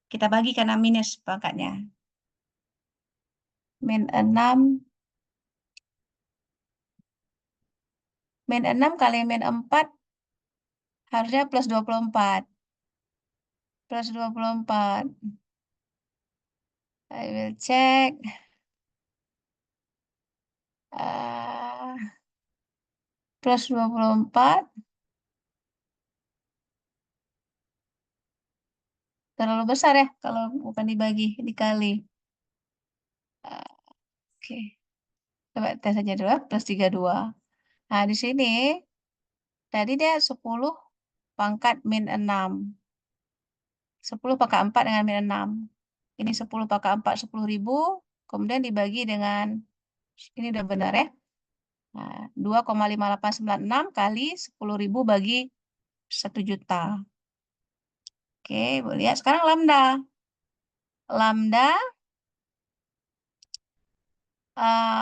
kita bagi karena minus pangkatnya. Min 6 kali min 4 harusnya plus 24. Plus 24. I will check. Plus 24. Terlalu besar ya kalau bukan dibagi, dikali. Oke. Coba tes saja dulu, plus 32. Nah, di sini tadi dia 10 pangkat min 6. 10 pangkat 4 dengan min 6. Ini 10 pangkat 4, 10.000. Kemudian dibagi dengan, ini udah benar ya. Nah, 2,5896 kali 10.000 bagi 1 juta. Oke, boleh lihat sekarang lambda. Lambda,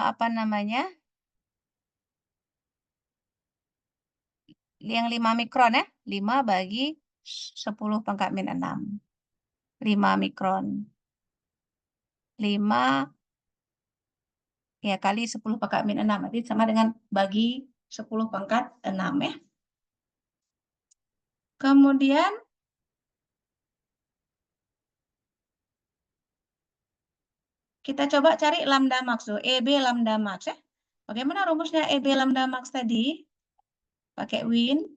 apa namanya? Yang 5 mikron ya. 5 bagi 10 pangkat min 6. 5 mikron. 5 ya kali 10 pangkat min 6. Berarti sama dengan bagi 10 pangkat 6 ya. Kemudian kita coba cari lambda max tuh, EB lambda max ya. Bagaimana rumusnya EB lambda max tadi? Pakai Win.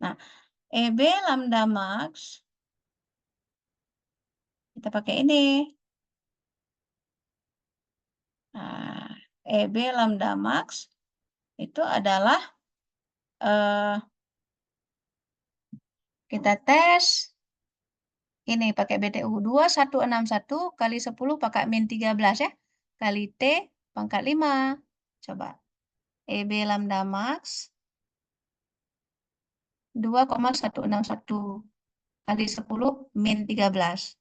Nah, EB lambda max kita pakai ini. Nah, EB lambda max itu adalah kita tes ini pakai BTU 2161 kali 10 pakai min 13 ya. Kali T pangkat 5. Coba. EB lambda max 2,161 kali 10 min 13.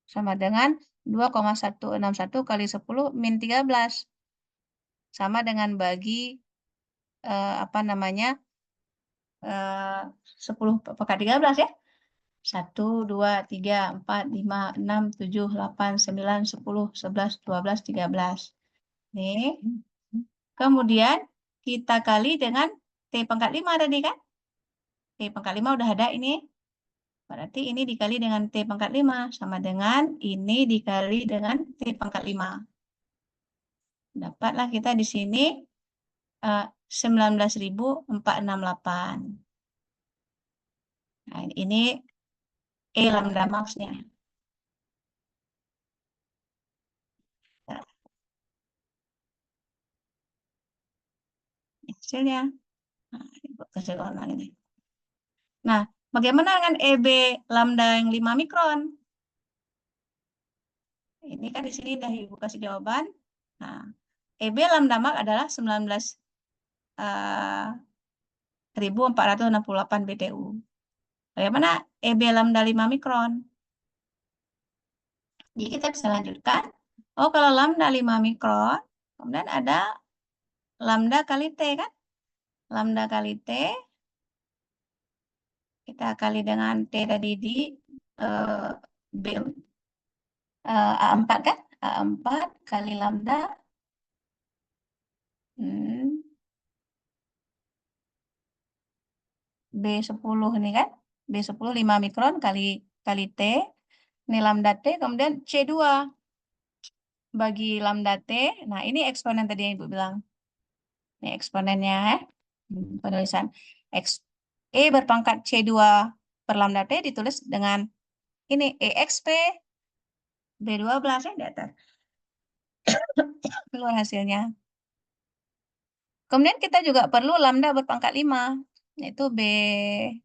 Sama dengan 2,161 kali 10 min 13. Sama dengan bagi apa namanya 10 pangkat 13 ya. 1, 2, 3, 4, 5, 6, 7, 8, 9, 10, 11, 12, 13. Nih. Kemudian kita kali dengan T pangkat 5 tadi kan. T pangkat 5 udah ada ini. Berarti ini dikali dengan T pangkat 5. Sama dengan ini dikali dengan T pangkat 5. Dapatlah kita di sini 19.468. Nah, ini E lambda max-nya. Nah, hasilnya. Nah, kasih warna ini. Nah, bagaimana dengan EB lambda yang 5 mikron? Ini kan di sini udah Ibu kasih jawaban. Nah, EB lambda max adalah 19.468 BTU. Bagaimana EB lambda 5 mikron? Jadi kita bisa lanjutkan. Oh, kalau lambda 5 mikron, kemudian ada lambda kali T kan? Lambda kali T, kita kali dengan T tadi di B, A4 kan? A4 kali lambda. B10 ini kan? B10 5 mikron kali T. Ini lambda T, kemudian C2 bagi lambda T. Nah, ini eksponen tadi yang Ibu bilang. Ini eksponennya ya. Penulisan X. E berpangkat C2 per lambda T ditulis dengan ini EXP B12 ya di atas. Keluar hasilnya. Kemudian kita juga perlu lambda berpangkat 5. Yaitu B10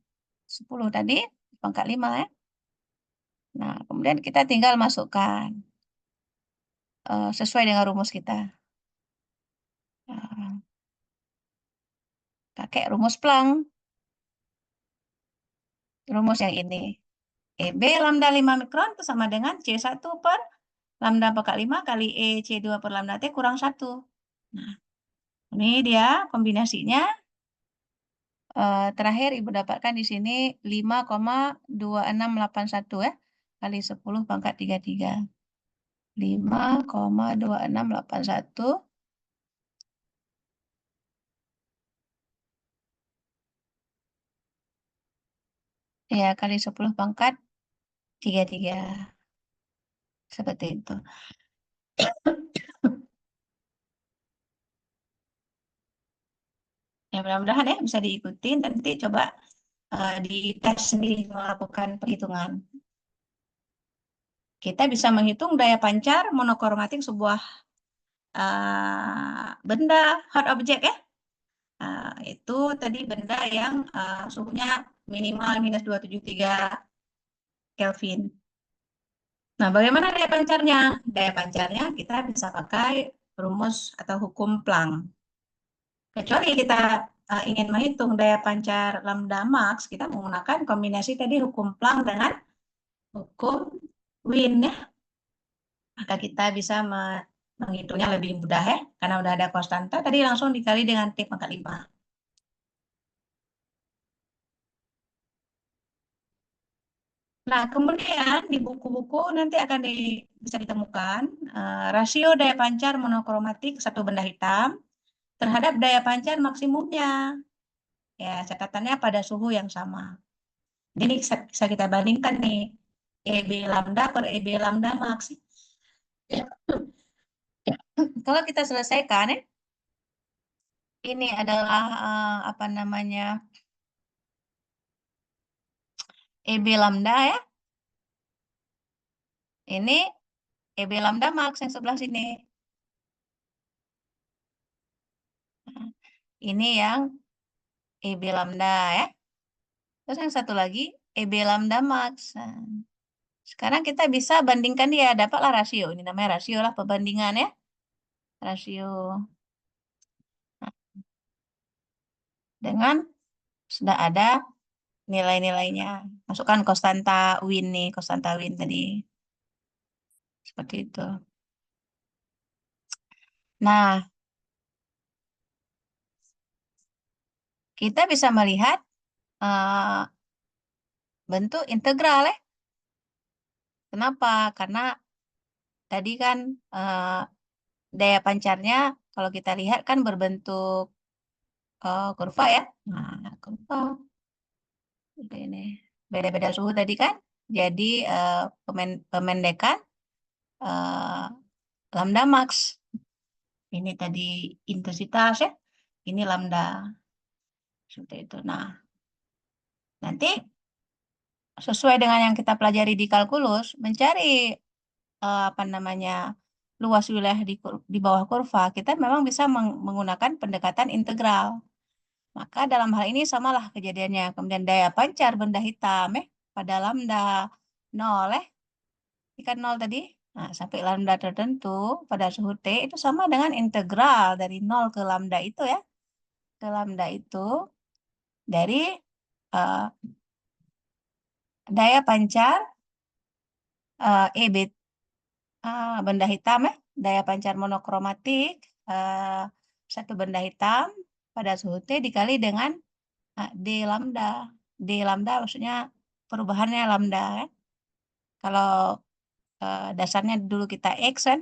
tadi, pangkat 5 ya. Nah, kemudian kita tinggal masukkan sesuai dengan rumus kita. Pakai rumus Planck. Rumus yang ini. EB lambda 5 mikron itu sama dengan C1 per lambda pangkat 5 kali E C2 per lambda T kurang 1. Nah, ini dia kombinasinya. Terakhir Ibu dapatkan di sini 5,2681 ya. Kali 10 pangkat 33. 5,2681 ya kali 10 pangkat 33. Seperti itu. Ya mudah-mudahan ya bisa diikuti. Nanti coba di tes sendiri melakukan perhitungan. Kita bisa menghitung daya pancar monokromatik sebuah benda hot object ya. Itu tadi benda yang suhunya minimal minus 273 Kelvin. Nah, bagaimana daya pancarnya? Daya pancarnya kita bisa pakai rumus atau hukum Planck. Kecuali kita ingin menghitung daya pancar lambda max, kita menggunakan kombinasi tadi hukum Planck dengan hukum Wien ya. Maka kita bisa menghitungnya lebih mudah ya, karena udah ada konstanta, tadi langsung dikali dengan T pangkat 5. Nah, kemudian di buku-buku nanti akan bisa ditemukan rasio daya pancar monokromatik satu benda hitam terhadap daya pancar maksimumnya. Ya, catatannya pada suhu yang sama. Jadi bisa kita bandingkan nih, EB lambda per EB lambda max. Kalau kita selesaikan ya, ini adalah apa namanya, EB lambda ya. Ini EB lambda max yang sebelah sini. Ini yang EB lambda ya. Terus yang satu lagi EB lambda max. Nah, sekarang kita bisa bandingkan dia, dapatlah rasio. Ini namanya rasio lah, perbandingan ya. Rasio. Nah, dengan sudah ada nilai-nilainya. Masukkan konstanta Wien nih, konstanta Wien tadi. Seperti itu. Nah, kita bisa melihat bentuk integral ya. Kenapa? Karena tadi kan daya pancarnya kalau kita lihat kan berbentuk kurva ya. Nah, kurva. Ini beda-beda suhu tadi kan. Jadi pemendekan lambda max. Ini tadi intensitas ya. Ini lambda. Seperti itu. Nah, nanti sesuai dengan yang kita pelajari di kalkulus, mencari apa namanya, luas wilayah di bawah kurva, kita memang bisa menggunakan pendekatan integral. Maka dalam hal ini samalah kejadiannya. Kemudian daya pancar benda hitam pada lambda 0 ikan 0 tadi. Nah, sampai lambda tertentu pada suhu T itu sama dengan integral dari 0 ke lambda itu ya. Ke lambda itu dari daya pancar EB benda hitam ya, daya pancar monokromatik satu benda hitam pada suhu T dikali dengan D lambda. D lambda maksudnya perubahannya lambda ya. Kalau dasarnya dulu kita X kan,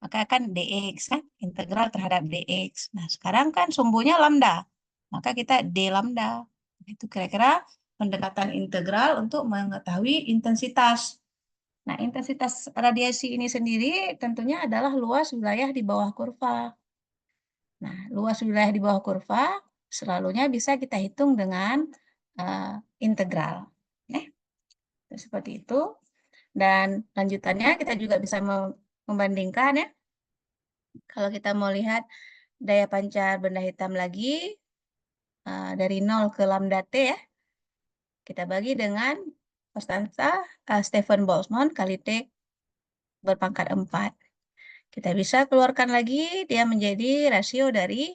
maka akan dx kan, integral terhadap dx. Nah, sekarang kan sumbunya lambda, maka kita D lambda. Itu kira-kira pendekatan integral untuk mengetahui intensitas. Nah, intensitas radiasi ini sendiri tentunya adalah luas wilayah di bawah kurva. Nah, luas wilayah di bawah kurva selalunya bisa kita hitung dengan integral. Seperti itu. Dan lanjutannya kita juga bisa membandingkan ya. Kalau kita mau lihat daya pancar benda hitam lagi dari 0 ke lambda T ya. Kita bagi dengan konstanta Stefan Boltzmann kali T berpangkat 4. Kita bisa keluarkan lagi, dia menjadi rasio dari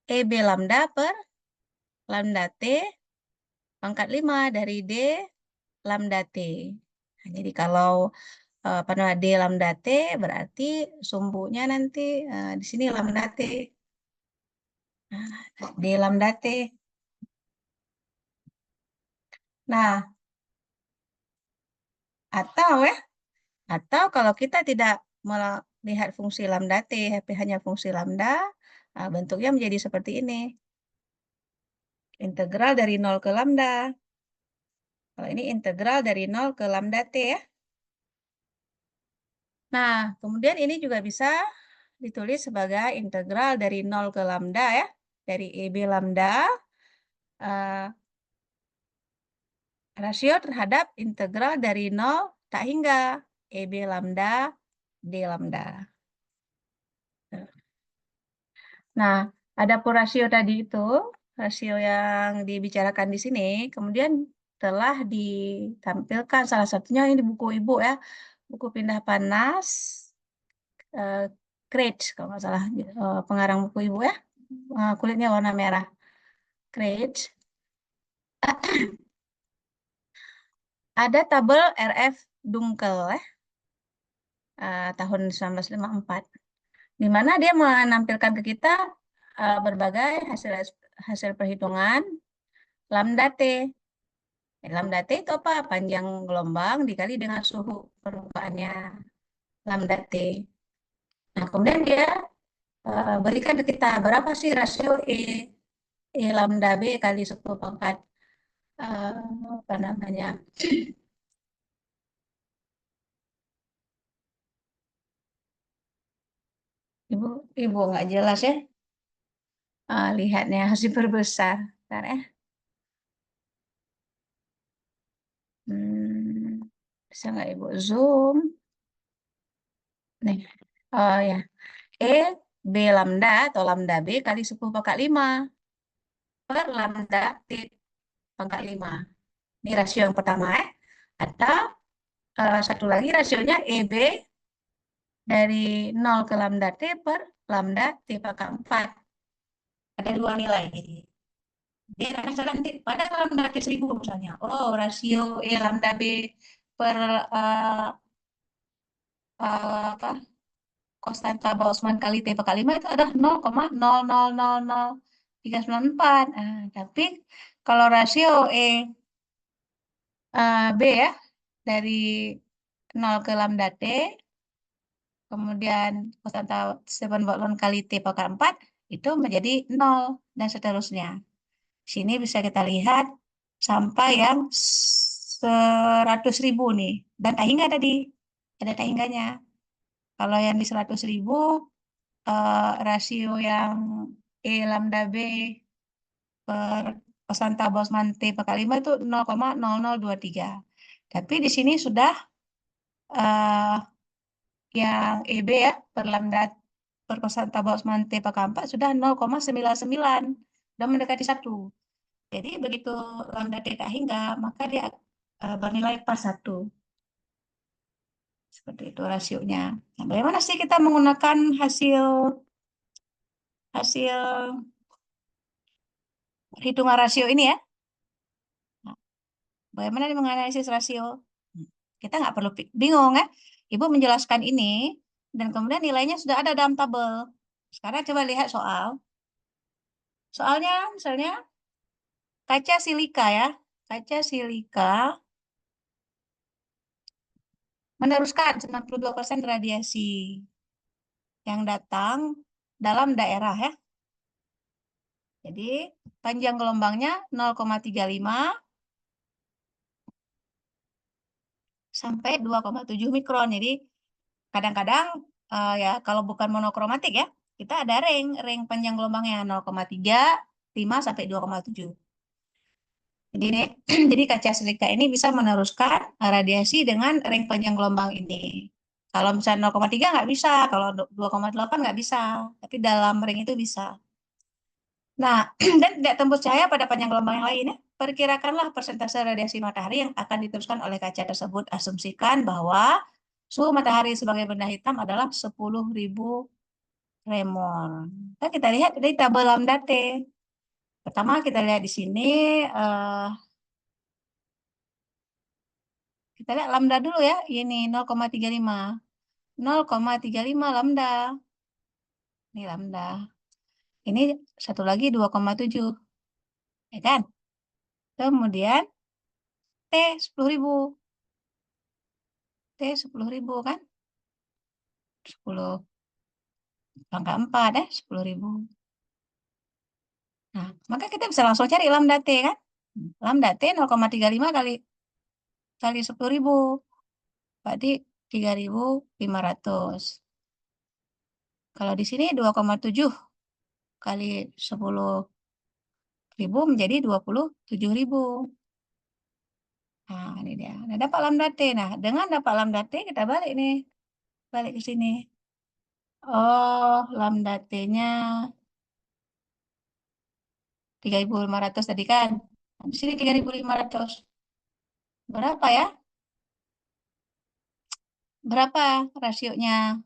EB lambda per lambda T pangkat 5 dari D lambda T. Nah, jadi kalau pada D lambda T berarti sumbunya nanti di sini lambda T. Nah, D lambda T. Nah, atau kalau kita tidak melihat fungsi lambda T, tapi hanya fungsi lambda, bentuknya menjadi seperti ini. Integral dari 0 ke lambda. Kalau ini integral dari 0 ke lambda T ya. Nah, kemudian ini juga bisa ditulis sebagai integral dari 0 ke lambda ya. Dari EB lambda rasio terhadap integral dari 0 tak hingga EB lambda D lambda. Nah, ada pun rasio tadi itu, rasio yang dibicarakan di sini, kemudian telah ditampilkan salah satunya ini di buku ibu ya, buku pindah panas, Craig kalau nggak salah, pengarang buku ibu ya, kulitnya warna merah, Craig. Ada tabel RF Dunkel ya, tahun 1954, di mana dia menampilkan ke kita berbagai hasil perhitungan lambda T. Lambda T itu apa? Panjang gelombang dikali dengan suhu permukaannya, lambda T. Nah, kemudian dia berikan ke kita berapa sih rasio E lambda B kali 10 pangkat apa namanya? Ibu nggak jelas ya. Lihatnya harus diperbesar. Bentar ya. Bisa nggak Ibu zoom? Nih. Oh ya. E B lambda atau lambda B kali 10 pangkat 5 per lambda T pangkat 5. Ini rasio yang pertama ya. Atau satu lagi rasionya EB dari 0 ke lambda T per lambda T pangkat 4. Ada dua nilai. Dia nanti pada lambda T 1000 misalnya. Oh, rasio E lambda B per apa, konstanta Boltzmann kali T pangkat 5 itu adalah 0,0000394. Tapi kalau rasio B ya, dari 0 ke lambda T, kemudian konstanta Stefan Boltzmann kali T pangkat 4, itu menjadi 0, dan seterusnya. Sini bisa kita lihat sampai yang 100.000 nih. Dan tahingga tadi, ada tahingganya. Kalau yang di 100.000, rasio yang E lambda B per konstanta Boltzmann T pangkat 5 itu 0,0023. Tapi di sini sudah yang EB ya, per lambda per konstanta Boltzmann T pangkat 4 sudah 0,99. Sudah mendekati 1. Jadi begitu lambda T hingga, maka dia bernilai pas 1. Seperti itu rasionya. Nah, bagaimana sih kita menggunakan hasil hitungan rasio ini ya? Nah, bagaimana menganalisis rasio? Kita nggak perlu bingung ya. Ibu menjelaskan ini, dan kemudian nilainya sudah ada dalam tabel. Sekarang coba lihat soal. Soalnya misalnya kaca silika ya. Kaca silika meneruskan 92% radiasi yang datang dalam daerah ya. Jadi panjang gelombangnya 0,35 sampai 2,7 mikron. Jadi kadang-kadang ya kalau bukan monokromatik ya, kita ada ring panjang gelombangnya 0,35 sampai 2,7. Jadi ini, jadi kaca silika ini bisa meneruskan radiasi dengan ring panjang gelombang ini. Kalau misalnya 0,3 nggak bisa, kalau 2,8 nggak bisa, tapi dalam ring itu bisa. Nah, dan tidak tembus cahaya pada panjang gelombang yang lain ya. Perkirakanlah persentase radiasi matahari yang akan diteruskan oleh kaca tersebut. Asumsikan bahwa suhu matahari sebagai benda hitam adalah 10.000 remol. Nah, kita lihat dari tabel lambda T. Pertama kita lihat di sini, kita lihat lambda dulu ya. Ini 0,35. 0,35 lambda. Ini lambda. Ini satu lagi 2,7. Ya kan? Kemudian T 10.000. T 10.000 kan? 10 pangkat 4 ya, 10.000. Nah, maka kita bisa langsung cari lambda T kan? Lambda T 0,35 kali 10.000. Berarti 3.500. Kalau di sini 2,7 kali 10.000 menjadi 27.000. Nah, ini dia. Nah, dapat lambda T. Nah, dengan dapat lambda T kita balik nih. Balik ke sini. Oh, lambda T-nya 3.500 tadi kan. Nah, di sini 3.500. Berapa ya? Berapa rasionya?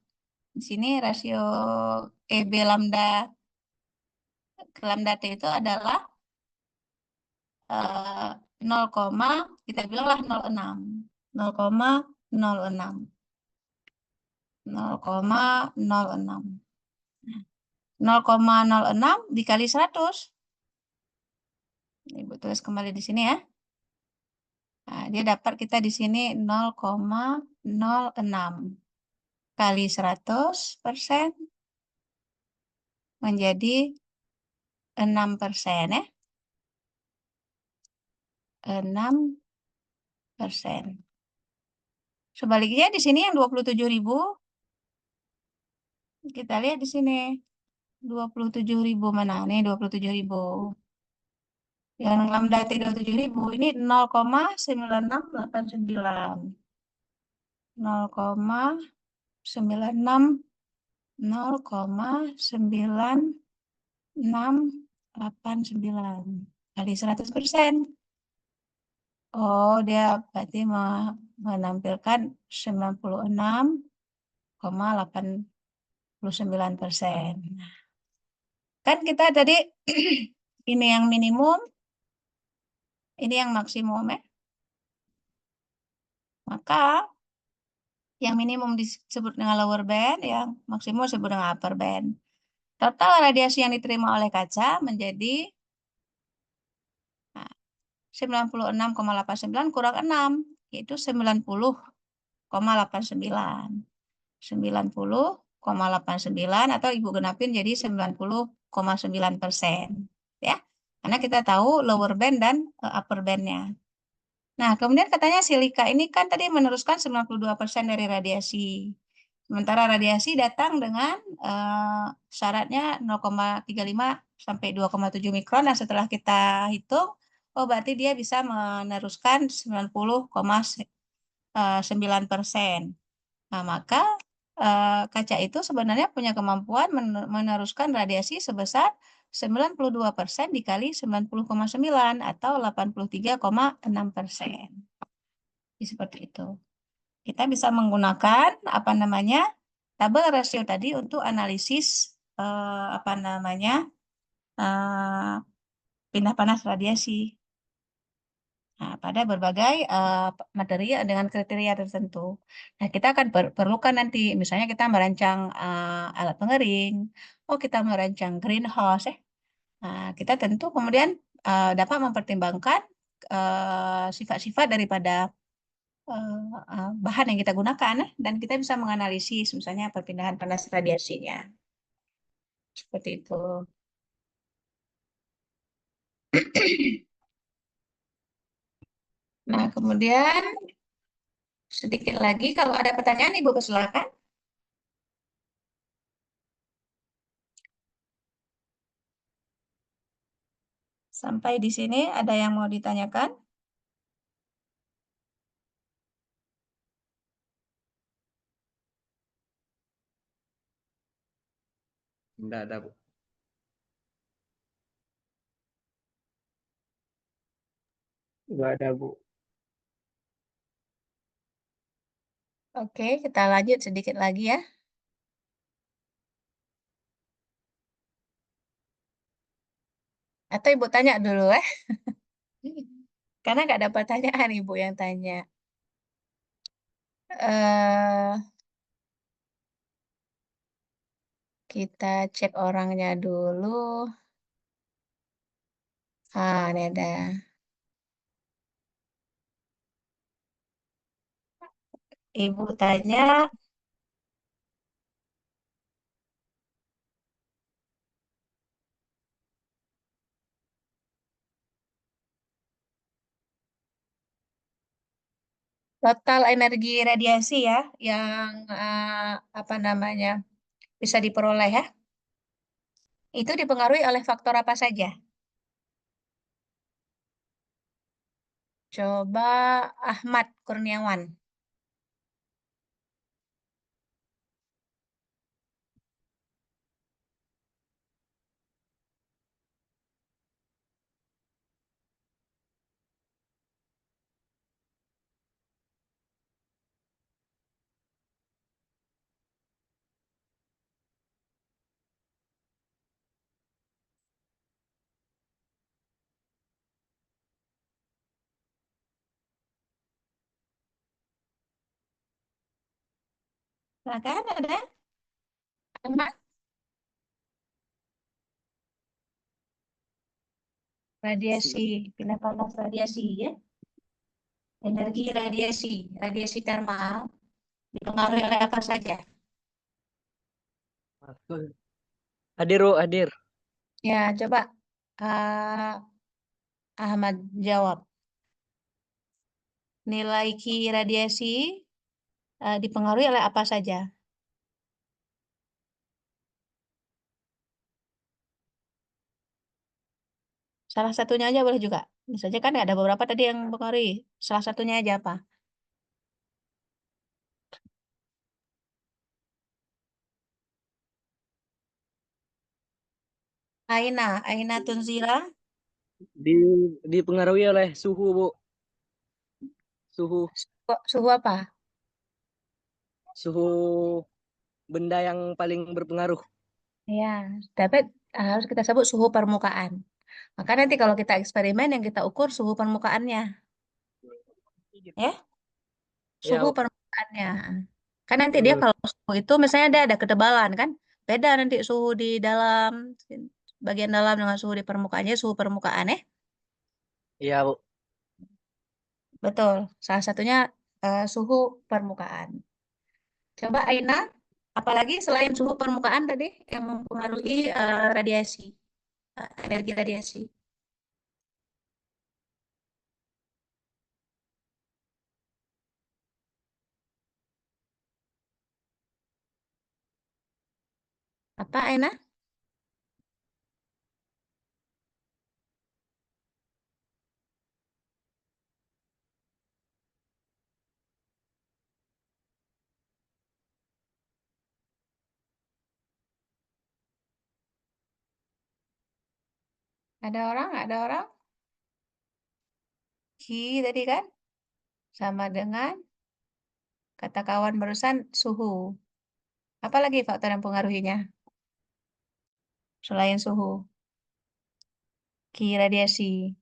Di sini rasio EB lambda ke lambda T itu adalah 0, kita bilanglah 0,6. 0,06. 0,06. 0,06 dikali 100. Ibu tulis kembali di sini ya. Nah, dia dapat kita di sini 0,06 kali 100% menjadi 6% ya. 6%. Sebaliknya di sini yang 27.000, kita lihat di sini 27.000 mana? Nih 27.000. Yang lambda T 27.000 ini 0,9689. 0,96 0,9689 kali 100%. Oh, dia berarti menampilkan 96,89%. Kan kita tadi ini yang minimum, ini yang maksimum ya. Maka yang minimum disebut dengan lower band, yang maksimum disebut dengan upper band. Total radiasi yang diterima oleh kaca menjadi 96,89 kurang 6, yaitu 90,89. 90,89 atau Ibu genapin jadi 90,9%. Ya, karena kita tahu lower band dan upper bandnya. Nah, kemudian katanya silika ini kan tadi meneruskan 92% dari radiasi. Sementara radiasi datang dengan syaratnya 0,35 sampai 2,7 mikron. Nah, setelah kita hitung, oh berarti dia bisa meneruskan 90,9%. Nah, maka kaca itu sebenarnya punya kemampuan meneruskan radiasi sebesar 92% dikali 90,9 atau 83,6%. Seperti itu. Kita bisa menggunakan apa namanya tabel rasio tadi untuk analisis apa namanya pindah panas radiasi. Nah, pada berbagai materi dengan kriteria tertentu. Nah, kita akan perlukan nanti, misalnya kita merancang alat pengering, oh kita merancang greenhouse, Nah, kita tentu kemudian dapat mempertimbangkan sifat-sifat daripada bahan yang kita gunakan, dan kita bisa menganalisis misalnya perpindahan panas radiasinya. Seperti itu. Nah, kemudian sedikit lagi, kalau ada pertanyaan, Ibu persilakan. Sampai di sini ada yang mau ditanyakan?
Enggak ada, Bu. Enggak ada, Bu.
Oke, kita lanjut sedikit lagi ya. Atau Ibu tanya dulu ya. Karena nggak ada pertanyaan Ibu yang tanya. Kita cek orangnya dulu. Ini ada. Ibu tanya, total energi radiasi ya, yang apa namanya bisa diperoleh ya, itu dipengaruhi oleh faktor apa saja? Coba Ahmad Kurniawan. Silakan ada? Ahmad? Radiasi, pindah panas radiasi ya. Energi radiasi, radiasi termal dipengaruhi oleh apa saja?
Hadir, Bu, hadir.
Ya, coba eh, Ahmad jawab. Nilai Ki radiasi dipengaruhi oleh apa saja? Salah satunya aja boleh juga. Misalnya kan ada beberapa tadi yang mempengaruhi. Salah satunya aja apa? Aina, Aina Tunzila.
Di, dipengaruhi oleh suhu, Bu. Suhu,
Suhu apa?
suhu benda yang paling berpengaruh.
Ya, tapi harus kita sebut suhu permukaan. Maka nanti kalau kita eksperimen yang kita ukur suhu permukaannya, ya,
Ya,
suhu
Bu.
permukaannya. Kan nanti dia
Hmm,
kalau suhu itu misalnya dia ada ketebalan kan, beda nanti suhu di dalam bagian dalam dengan suhu di permukaannya, suhu permukaan ya.
iya, Bu.
Betul. Salah satunya suhu permukaan. Coba Aina, apalagi selain suhu permukaan tadi yang mempengaruhi radiasi, energi radiasi. Apa Aina? Ada orang? Ada orang? Ki tadi kan sama dengan kata kawan barusan suhu. Apa lagi faktor yang mempengaruhinya selain suhu? Ki radiasi.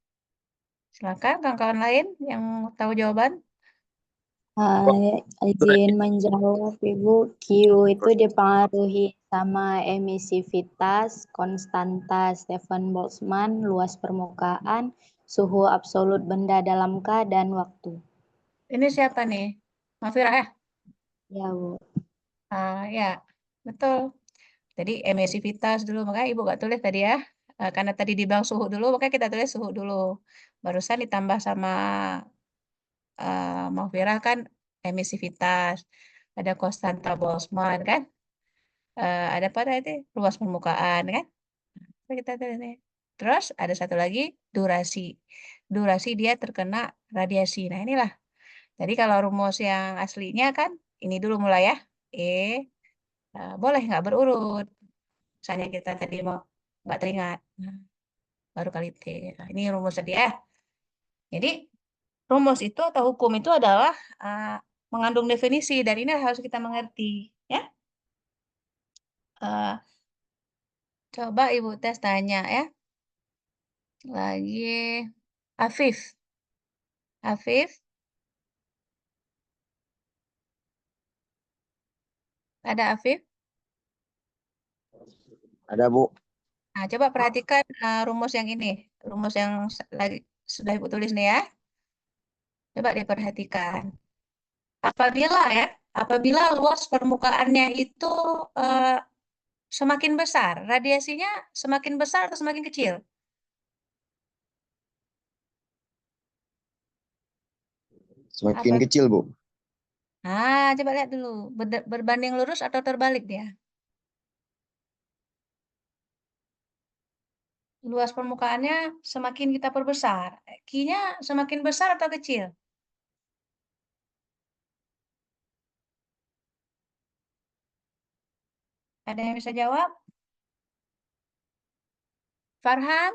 Silakan kawan-kawan lain yang tahu jawaban.
Izin menjawab Ibu, Q itu dipengaruhi sama emisivitas, konstanta Stefan Boltzmann, luas permukaan, suhu absolut benda dalam K, dan waktu.
Ini siapa nih? Mafira ya?
Ya, Bu.
Ya, betul. Jadi emisivitas dulu, makanya Ibu gak tulis tadi ya. Karena tadi dibilang suhu dulu, makanya kita tulis suhu dulu. Barusan ditambah sama Mafira kan emisivitas. Ada konstanta Boltzmann kan. Ada apa tadi? Luas permukaan kan. Kita tulis nih. Terus ada satu lagi durasi. Durasi dia terkena radiasi. Nah inilah. Jadi kalau rumus yang aslinya kan ini dulu mulai ya. E, boleh nggak berurut. Misalnya kita tadi mau nggak teringat. Nah, baru kali T. Nah, ini rumus tadi ya. Jadi rumus itu atau hukum itu adalah mengandung definisi dan ini harus kita mengerti. Ya, Eh, coba Ibu tes tanya ya. Lagi Afif. Afif, ada Afif?
Ada, Bu.
Nah, coba perhatikan rumus yang ini. Rumus yang lagi sudah Ibu tulis nih ya. Coba diperhatikan. Apabila ya, apabila luas permukaannya itu eh, semakin besar, radiasinya semakin besar atau semakin kecil?
Semakin
Apa?
kecil, Bu.
Coba lihat dulu. Berbanding lurus atau terbalik dia? Luas permukaannya semakin kita perbesar. Q-nya semakin besar atau kecil? Ada yang bisa jawab? Farhan?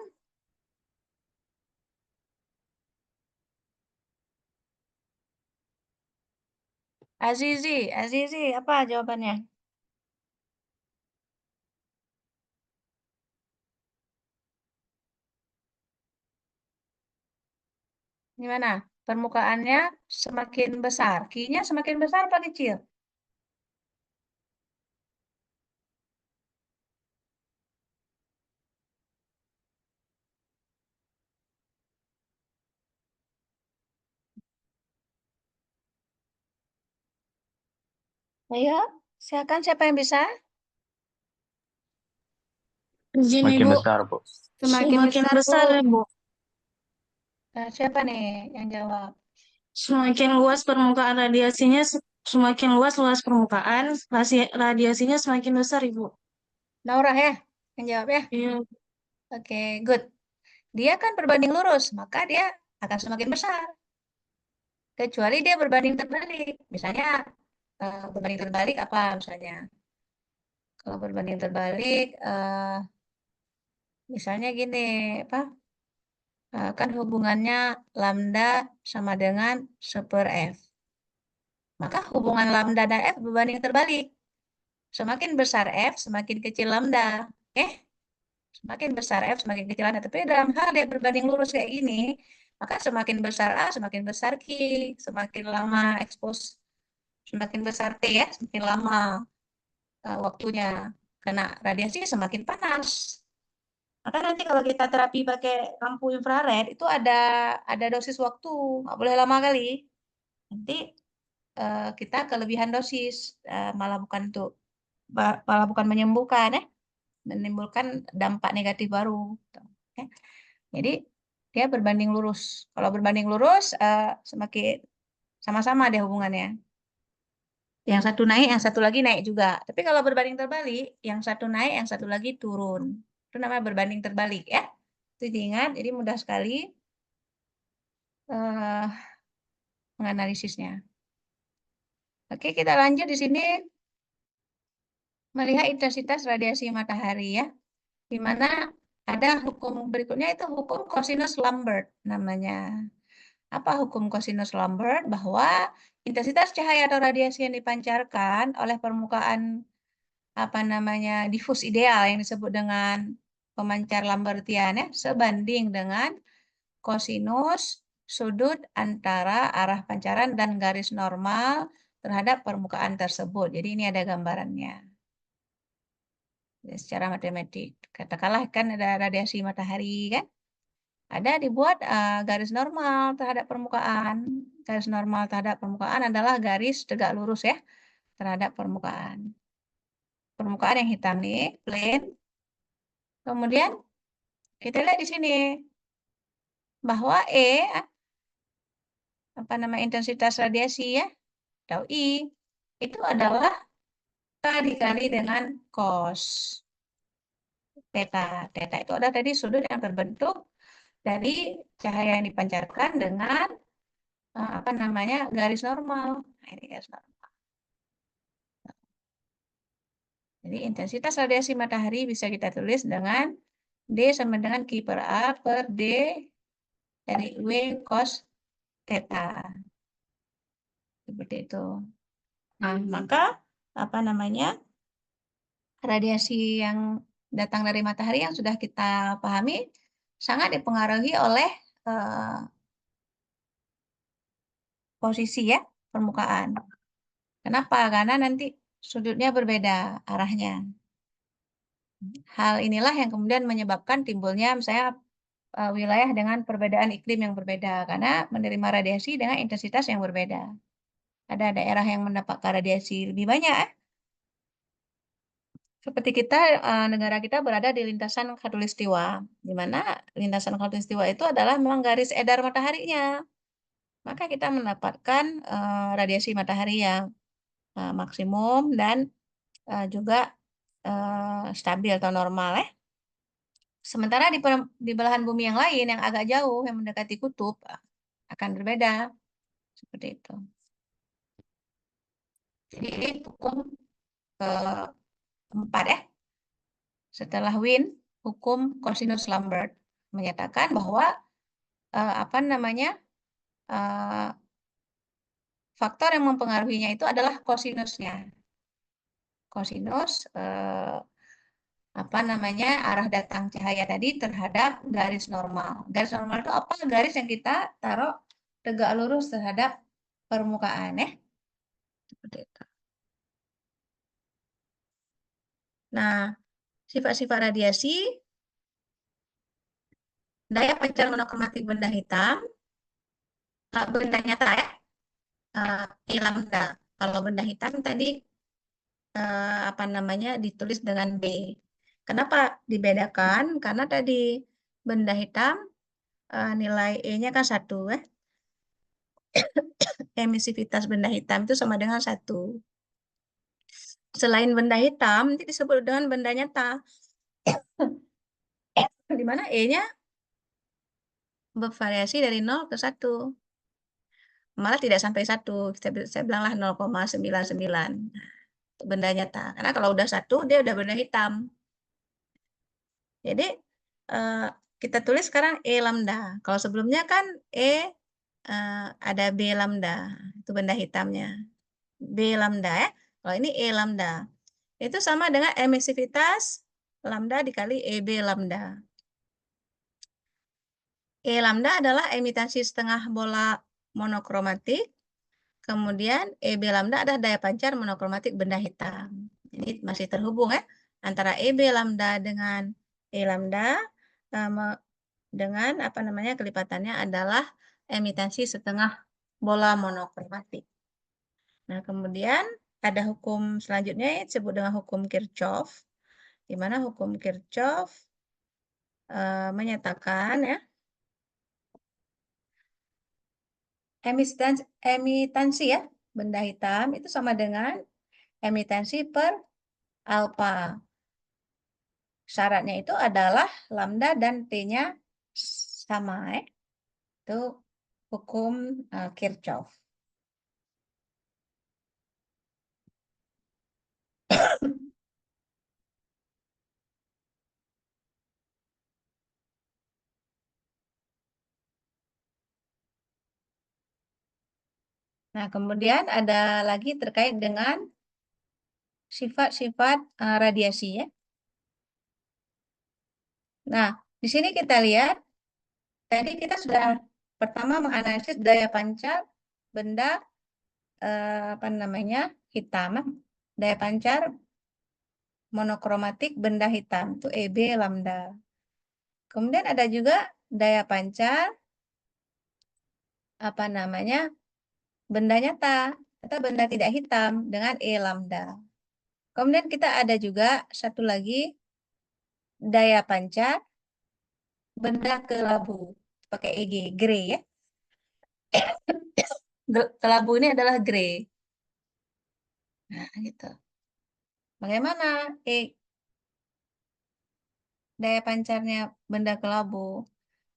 Azizi? Azizi, apa jawabannya? Gimana? Permukaannya semakin besar. Q-nya semakin besar apa kecil? Ayo, silakan siapa yang bisa?
Izin
Makin
Ibu,
besar, Bu.
Semakin
semakin
besar,
besar
Bu.
ya Bu.
Nah, siapa nih yang jawab?
Semakin luas permukaan radiasinya, semakin luas permukaan, radiasinya semakin besar Ibu.
Naura ya, yang jawab ya.
Iya.
Oke, good. Dia kan berbanding lurus, maka dia akan semakin besar. Kecuali dia berbanding terbalik. Misalnya, berbanding terbalik apa misalnya? Kalau berbanding terbalik, misalnya gini, apa? Kan hubungannya lambda sama dengan 1/F. Maka hubungan lambda dan F berbanding terbalik. Semakin besar F, semakin kecil lambda. Oke? Semakin besar F, semakin kecil lambda. Tapi dalam hal dia berbanding lurus kayak gini, maka semakin besar A, semakin besar Q. Semakin lama expose, semakin besar T ya, semakin lama waktunya. Karena radiasi semakin panas. Maka nanti kalau kita terapi pakai lampu infrared, itu ada dosis waktu, nggak boleh lama kali. Nanti kita kelebihan dosis, malah bukan menyembuhkan ya, menimbulkan dampak negatif baru. Ya. Jadi dia berbanding lurus. Kalau berbanding lurus semakin sama-sama dia hubungannya. Yang satu naik, yang satu lagi naik juga. Tapi kalau berbanding terbalik, yang satu naik, yang satu lagi turun. Itu namanya berbanding terbalik ya. Itu diingat, jadi mudah sekali menganalisisnya. Oke, kita lanjut di sini melihat intensitas radiasi matahari ya. Di mana ada hukum berikutnya, itu hukum cosinus Lambert namanya. Apa hukum cosinus Lambert? Bahwa intensitas cahaya atau radiasi yang dipancarkan oleh permukaan difus ideal yang disebut dengan pemancar Lambertian ya, sebanding dengan kosinus sudut antara arah pancaran dan garis normal terhadap permukaan tersebut. Jadi ini ada gambarannya. Secara matematik. Katakanlah kan ada radiasi matahari kan. Ada dibuat garis normal terhadap permukaan. Garis normal terhadap permukaan adalah garis tegak lurus ya terhadap permukaan. Permukaan yang hitam nih, plane. Kemudian kita lihat di sini bahwa intensitas radiasi ya, tau I, itu adalah dikali dengan cos theta. Theta itu ada tadi sudut yang terbentuk dari cahaya yang dipancarkan dengan garis normal. Nah, ini garis normal. Jadi intensitas radiasi matahari bisa kita tulis dengan D sama dengan Q per A per D dari W cos theta. Seperti itu. Nah, maka radiasi yang datang dari matahari yang sudah kita pahami sangat dipengaruhi oleh posisi ya permukaan. Kenapa? Karena nanti sudutnya berbeda arahnya. Hal inilah yang kemudian menyebabkan timbulnya misalnya wilayah dengan perbedaan iklim yang berbeda karena menerima radiasi dengan intensitas yang berbeda. Ada daerah yang mendapatkan radiasi lebih banyak. Seperti kita, negara kita berada di lintasan khatulistiwa, di mana lintasan khatulistiwa itu adalah memang garis edar mataharinya. Maka kita mendapatkan radiasi matahari yang maksimum dan juga stabil atau normal ya. Sementara di belahan bumi yang lain yang agak jauh yang mendekati kutub akan berbeda seperti itu. Jadi ini hukum keempat ya. Setelah Wien, hukum cosinus Lambert menyatakan bahwa faktor yang mempengaruhinya itu adalah kosinusnya. Kosinus arah datang cahaya tadi terhadap garis normal. Garis normal itu apa? Garis yang kita taruh tegak lurus terhadap permukaan ya. Seperti itu. Nah, sifat-sifat radiasi, daya pancar monokromatik benda hitam, benda nyata ya, lambda. Kalau benda hitam tadi apa namanya ditulis dengan B. Kenapa dibedakan? Karena tadi benda hitam nilai E-nya kan 1 ya. Emisivitas benda hitam itu sama dengan 1. Selain benda hitam, nanti disebut dengan benda nyata. Di mana E-nya bervariasi dari 0 ke 1. Malah tidak sampai 1. Saya bilanglah 0,99. Benda nyata. Karena kalau udah 1, dia udah benda hitam. Jadi, kita tulis sekarang E lambda. Kalau sebelumnya kan E ada B lambda. Itu benda hitamnya. B lambda ya. Kalau ini E lambda. Itu sama dengan emisivitas lambda dikali EB lambda. E lambda adalah emitansi setengah bola monokromatik. Kemudian EB lambda adalah daya pancar monokromatik benda hitam. Ini masih terhubung ya antara EB lambda dengan E lambda dengan apa namanya kelipatannya adalah emitansi setengah bola monokromatik. Nah, kemudian ada hukum selanjutnya yang disebut dengan hukum Kirchhoff, di mana hukum Kirchhoff menyatakan ya emitansi ya benda hitam itu sama dengan emitansi per alfa. Syaratnya itu adalah lambda dan T-nya sama ya. Itu hukum Kirchhoff. Nah, kemudian ada lagi terkait dengan sifat-sifat radiasi ya. Nah, di sini kita lihat tadi kita sudah pertama menganalisis daya pancar benda apa namanya hitam, daya pancar monokromatik benda hitam itu EB lambda. Kemudian ada juga daya pancar apa namanya benda nyata atau benda tidak hitam dengan E lambda. Kemudian kita ada juga satu lagi daya pancar benda kelabu pakai EG, grey ya. Kelabu ini adalah grey. Nah, gitu. Bagaimana daya pancarnya benda kelabu?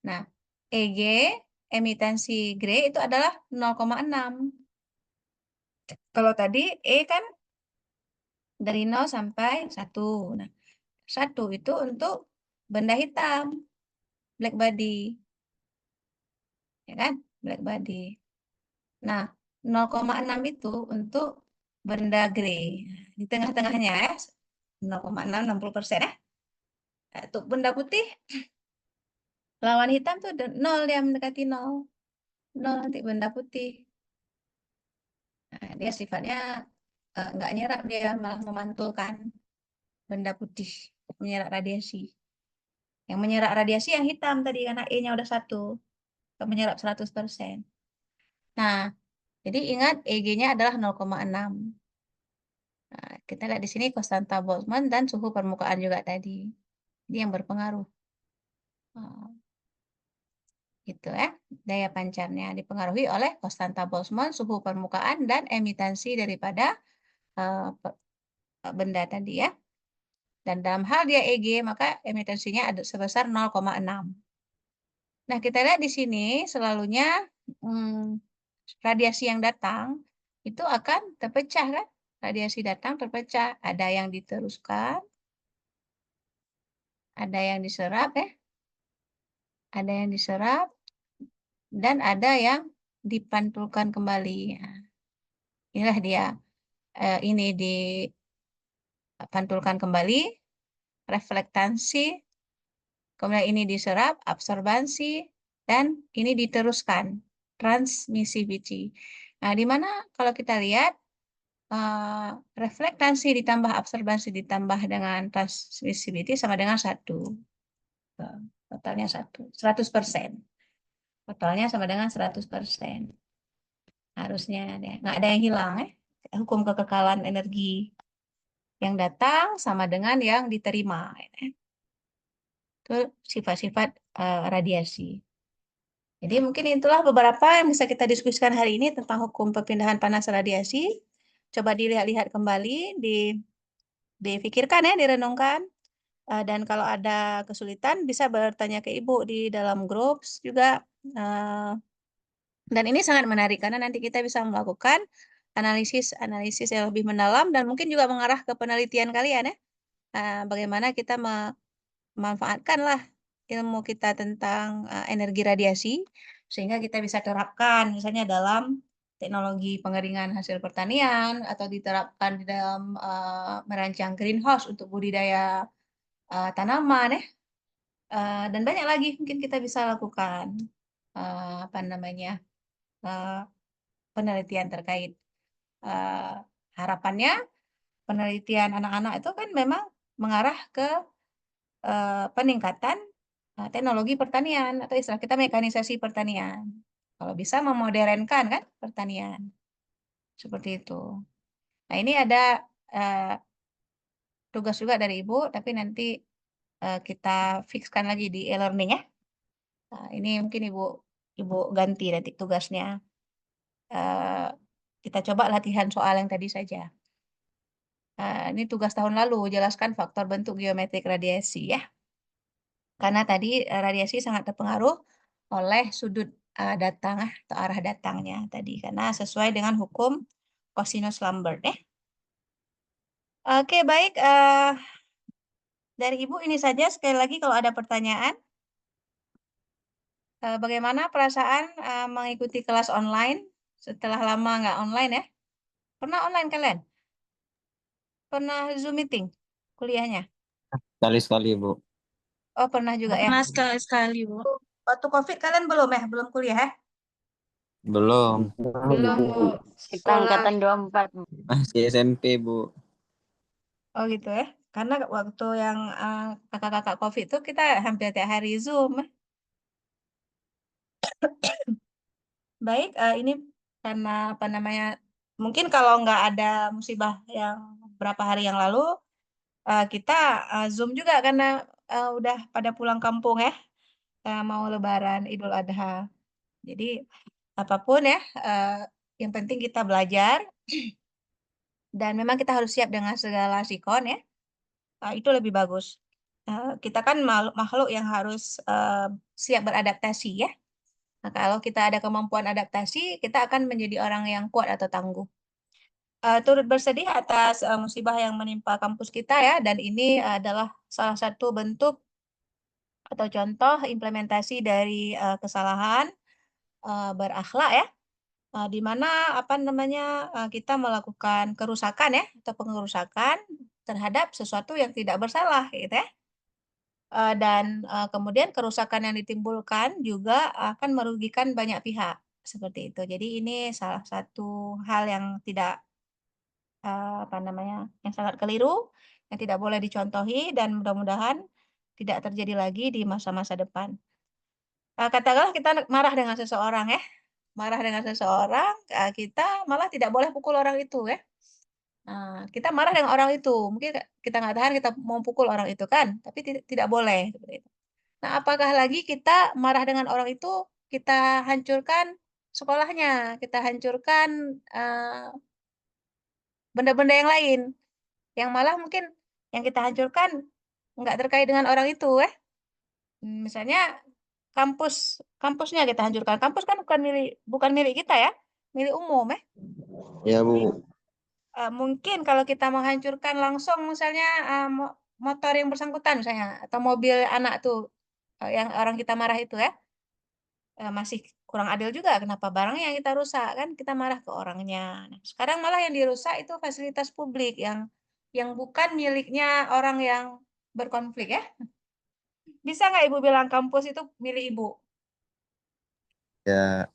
Nah, EG emitansi grey itu adalah 0,6. Kalau tadi E kan dari 0 sampai 1. Nah, 1 itu untuk benda hitam, black body. Ya kan? Black body. Nah, 0,6 itu untuk benda grey. Di tengah-tengahnya ya, 0,6, 60% ya. Untuk benda putih, lawan hitam tuh 0, dia mendekati 0. 0 nanti benda putih. Nah, dia sifatnya nggak nyerap, dia malah memantulkan benda putih, menyerap radiasi. Yang menyerap radiasi yang hitam tadi, karena E-nya udah 1. Menyerap 100%. Nah, jadi ingat EG-nya adalah 0,6. Nah, kita lihat di sini konstanta Boltzmann dan suhu permukaan juga tadi. Ini yang berpengaruh. Gitu ya. Daya pancarnya dipengaruhi oleh konstanta Boltzmann, suhu permukaan, dan emitansi daripada benda tadi ya. Dan dalam hal dia EG, maka emitansinya ada sebesar 0,6. Nah, kita lihat di sini selalunya radiasi yang datang itu akan terpecah kan? Radiasi datang terpecah. Ada yang diteruskan, ada yang diserap ya. Ada yang diserap, dan ada yang dipantulkan kembali. Nah, inilah dia. Ini dipantulkan kembali, reflektansi, kemudian ini diserap, absorbansi, dan ini diteruskan, transmissivity. Nah, di mana kalau kita lihat reflektansi ditambah absorbansi ditambah dengan transmissivity sama dengan 1. Totalnya 100%. Totalnya sama dengan 100%. Harusnya nggak ada yang hilang ya. Hukum kekekalan energi Yang datang sama dengan yang diterima. Itu sifat-sifat radiasi. Jadi mungkin itulah beberapa yang bisa kita diskusikan hari ini tentang hukum perpindahan panas radiasi. Coba dilihat-lihat kembali, difikirkan ya, direnungkan. Dan kalau ada kesulitan bisa bertanya ke Ibu di dalam grup juga. Dan ini sangat menarik karena nanti kita bisa melakukan analisis yang lebih mendalam dan mungkin juga mengarah ke penelitian kalian ya. Bagaimana kita memanfaatkanlah ilmu kita tentang energi radiasi sehingga kita bisa terapkan misalnya dalam teknologi pengeringan hasil pertanian atau diterapkan di dalam merancang greenhouse untuk budidaya tanaman ya. Dan banyak lagi mungkin kita bisa lakukan apa namanya penelitian terkait harapannya penelitian anak-anak itu kan memang mengarah ke peningkatan teknologi pertanian atau istilah kita mekanisasi pertanian. Kalau bisa memodernkan kan pertanian. Seperti itu. Nah, ini ada tugas juga dari Ibu, tapi nanti kita fixkan lagi di e-learning ya. Nah, ini mungkin Ibu ganti nanti tugasnya. Kita coba latihan soal yang tadi saja. Ini tugas tahun lalu, jelaskan faktor bentuk geometrik radiasi ya. Karena tadi radiasi sangat terpengaruh oleh sudut datang atau arah datangnya tadi. Karena sesuai dengan hukum cosinus Lambert ya. Oke, baik. Dari Ibu ini saja. Sekali lagi kalau ada pertanyaan. Bagaimana perasaan mengikuti kelas online setelah lama nggak online ya? Pernah online kalian? Pernah Zoom meeting kuliahnya?
Sekali-sekali, Bu.
Oh, pernah juga ya.
Pernah sekali-sekali, Bu.
Waktu COVID kalian belum ya? Belum kuliah ya?
Belum.
Belum, Bu.
Kita angkatan 24.
Masih SMP, Bu.
Oh gitu ya. Karena waktu yang kakak-kakak COVID itu kita hampir tiap hari Zoom. Baik, ini karena apa namanya? Mungkin kalau nggak ada musibah yang beberapa hari yang lalu, kita Zoom juga karena udah pada pulang kampung ya, mau Lebaran Idul Adha. Jadi apapun ya, yang penting kita belajar dan memang kita harus siap dengan segala sikon ya. Itu lebih bagus. Kita kan makhluk yang harus siap beradaptasi ya. Nah, kalau kita ada kemampuan adaptasi, kita akan menjadi orang yang kuat atau tangguh. Turut bersedih atas musibah yang menimpa kampus kita ya, dan ini adalah salah satu bentuk atau contoh implementasi dari kesalahan berakhlak ya, di mana apa namanya kita melakukan kerusakan ya atau pengerusakan terhadap sesuatu yang tidak bersalah gitu ya. Dan kemudian kerusakan yang ditimbulkan juga akan merugikan banyak pihak seperti itu. Jadi ini salah satu hal yang tidak apa namanya yang sangat keliru, yang tidak boleh dicontohi dan mudah-mudahan tidak terjadi lagi di masa-masa depan. Katakanlah kita marah dengan seseorang ya, marah dengan seseorang, kita malah tidak boleh pukul orang itu ya. Kita marah dengan orang itu, mungkin kita nggak tahan, kita mau pukul orang itu kan, tapi tidak boleh seperti itu. Nah, apakah lagi kita marah dengan orang itu, kita hancurkan sekolahnya, kita hancurkan benda-benda yang lain, yang malah mungkin yang kita hancurkan nggak terkait dengan orang itu, Misalnya kampusnya kita hancurkan. Kampus kan bukan milik kita ya, milik umum,
Ya, Bu.
Mungkin kalau kita menghancurkan langsung misalnya motor yang bersangkutan misalnya atau mobil anak tuh yang orang kita marah itu ya. Masih kurang adil juga kenapa barangnya yang kita rusak kan kita marah ke orangnya. Nah, sekarang malah yang dirusak itu fasilitas publik yang bukan miliknya orang yang berkonflik ya. Bisa nggak Ibu bilang kampus itu milik Ibu?
Ya,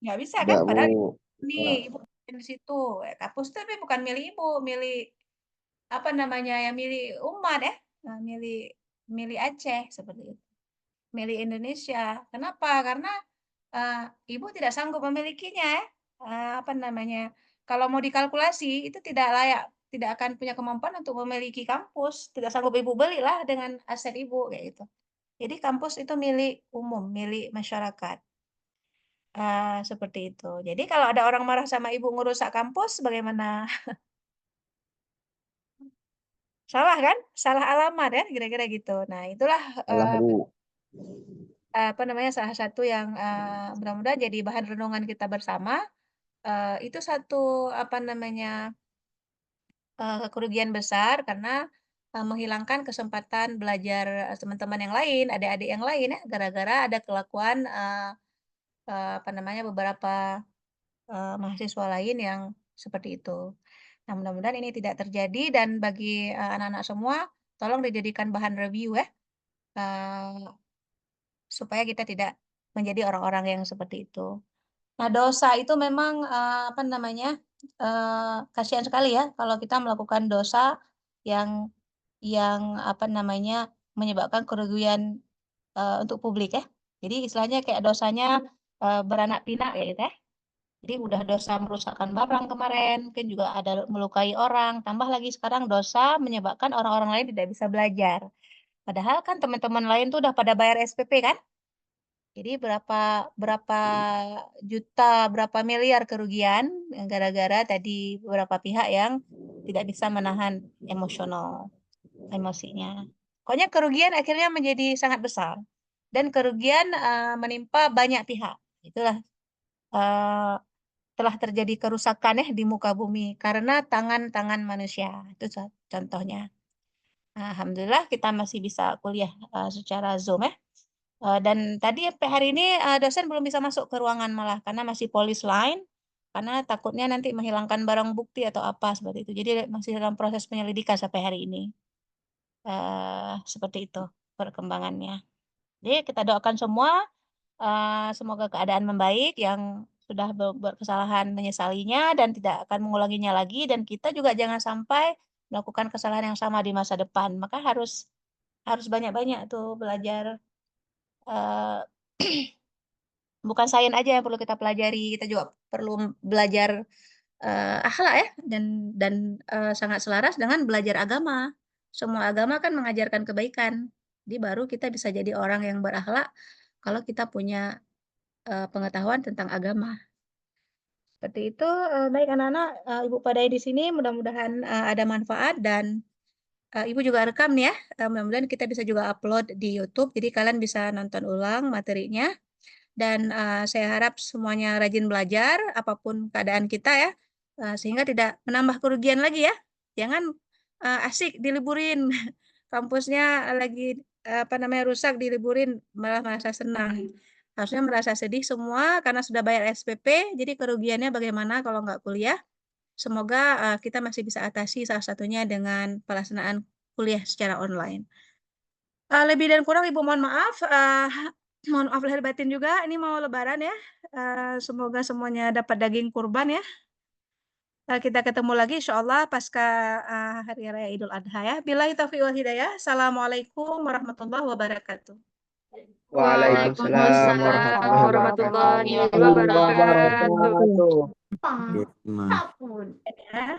Nggak bisa kan?
enggak,
Padahal
Bu.
ini Ibu di situ. Kampus itu tapi bukan milik Ibu, milik apa namanya ya milik umat ya, milik milik Aceh seperti itu, milik Indonesia. Kenapa? Karena Ibu tidak sanggup memilikinya ya. Apa namanya? Kalau mau dikalkulasi itu tidak akan punya kemampuan untuk memiliki kampus, tidak sanggup ibu belilah dengan aset ibu kayak gitu. Jadi kampus itu milik umum, milik masyarakat. Seperti itu. Jadi kalau ada orang marah sama ibu ngerusak kampus, bagaimana? Salah kan? Salah alamat ya, kira-kira gitu. Nah, itulah
Salah, Bu.
apa namanya salah satu yang mudah-mudahan jadi bahan renungan kita bersama. Itu satu apa namanya kerugian besar karena menghilangkan kesempatan belajar teman-teman yang lain, adik-adik yang lain ya, gara-gara ada kelakuan apa namanya beberapa mahasiswa lain yang seperti itu. Nah, mudah-mudahan ini tidak terjadi dan bagi anak-anak semua, tolong dijadikan bahan review ya, supaya kita tidak menjadi orang-orang yang seperti itu. Nah, dosa itu memang apa namanya kasihan sekali ya kalau kita melakukan dosa yang apa namanya menyebabkan kerugian untuk publik ya. Jadi istilahnya kayak dosanya beranak pinak ya gitu ya. Jadi udah dosa merusakkan barang kemarin, mungkin juga ada melukai orang, tambah lagi sekarang dosa menyebabkan orang-orang lain tidak bisa belajar. Padahal kan teman-teman lain tuh udah pada bayar SPP kan? Jadi berapa berapa juta, berapa miliar kerugian gara-gara tadi beberapa pihak yang tidak bisa menahan emosinya. Pokoknya kerugian akhirnya menjadi sangat besar dan kerugian menimpa banyak pihak. Itulah telah terjadi kerusakan ya di muka bumi karena tangan-tangan manusia. Itu contohnya. Alhamdulillah kita masih bisa kuliah secara Zoom ya. Dan tadi sampai hari ini dosen belum bisa masuk ke ruangan malah karena masih polis line karena takutnya nanti menghilangkan barang bukti atau apa seperti itu. Jadi masih dalam proses penyelidikan sampai hari ini. Seperti itu perkembangannya. Jadi kita doakan semua semoga keadaan membaik yang sudah berbuat kesalahan menyesalinya dan tidak akan mengulanginya lagi dan kita juga jangan sampai melakukan kesalahan yang sama di masa depan. Maka harus banyak-banyak tuh belajar bukan sains aja yang perlu kita pelajari, kita juga perlu belajar akhlak ya dan sangat selaras dengan belajar agama. Semua agama kan mengajarkan kebaikan. Jadi baru kita bisa jadi orang yang berakhlak kalau kita punya pengetahuan tentang agama. Seperti itu, baik anak-anak, Ibu Padai di sini mudah-mudahan ada manfaat dan Ibu juga rekam nih ya. Mudah-mudahan kita bisa juga upload di YouTube, jadi kalian bisa nonton ulang materinya. Dan saya harap semuanya rajin belajar, apapun keadaan kita ya, sehingga tidak menambah kerugian lagi ya. Jangan asik diliburin, kampusnya lagi apa namanya rusak diliburin malah merasa senang. Harusnya merasa sedih semua karena sudah bayar SPP, jadi kerugiannya bagaimana kalau nggak kuliah. Semoga kita masih bisa atasi salah satunya dengan pelaksanaan kuliah secara online. Lebih dan kurang Ibu mohon maaf. Mohon maaf lahir batin juga. Ini mau lebaran ya. Semoga semuanya dapat daging kurban ya. Kita ketemu lagi insya Allah pasca Hari Raya Idul Adha ya. Billahi taufiq wal hidayah. Assalamualaikum warahmatullahi wabarakatuh.
Waalaikumsalam warahmatullahi wabarakatuh.
Gitu, Ma.
Ya.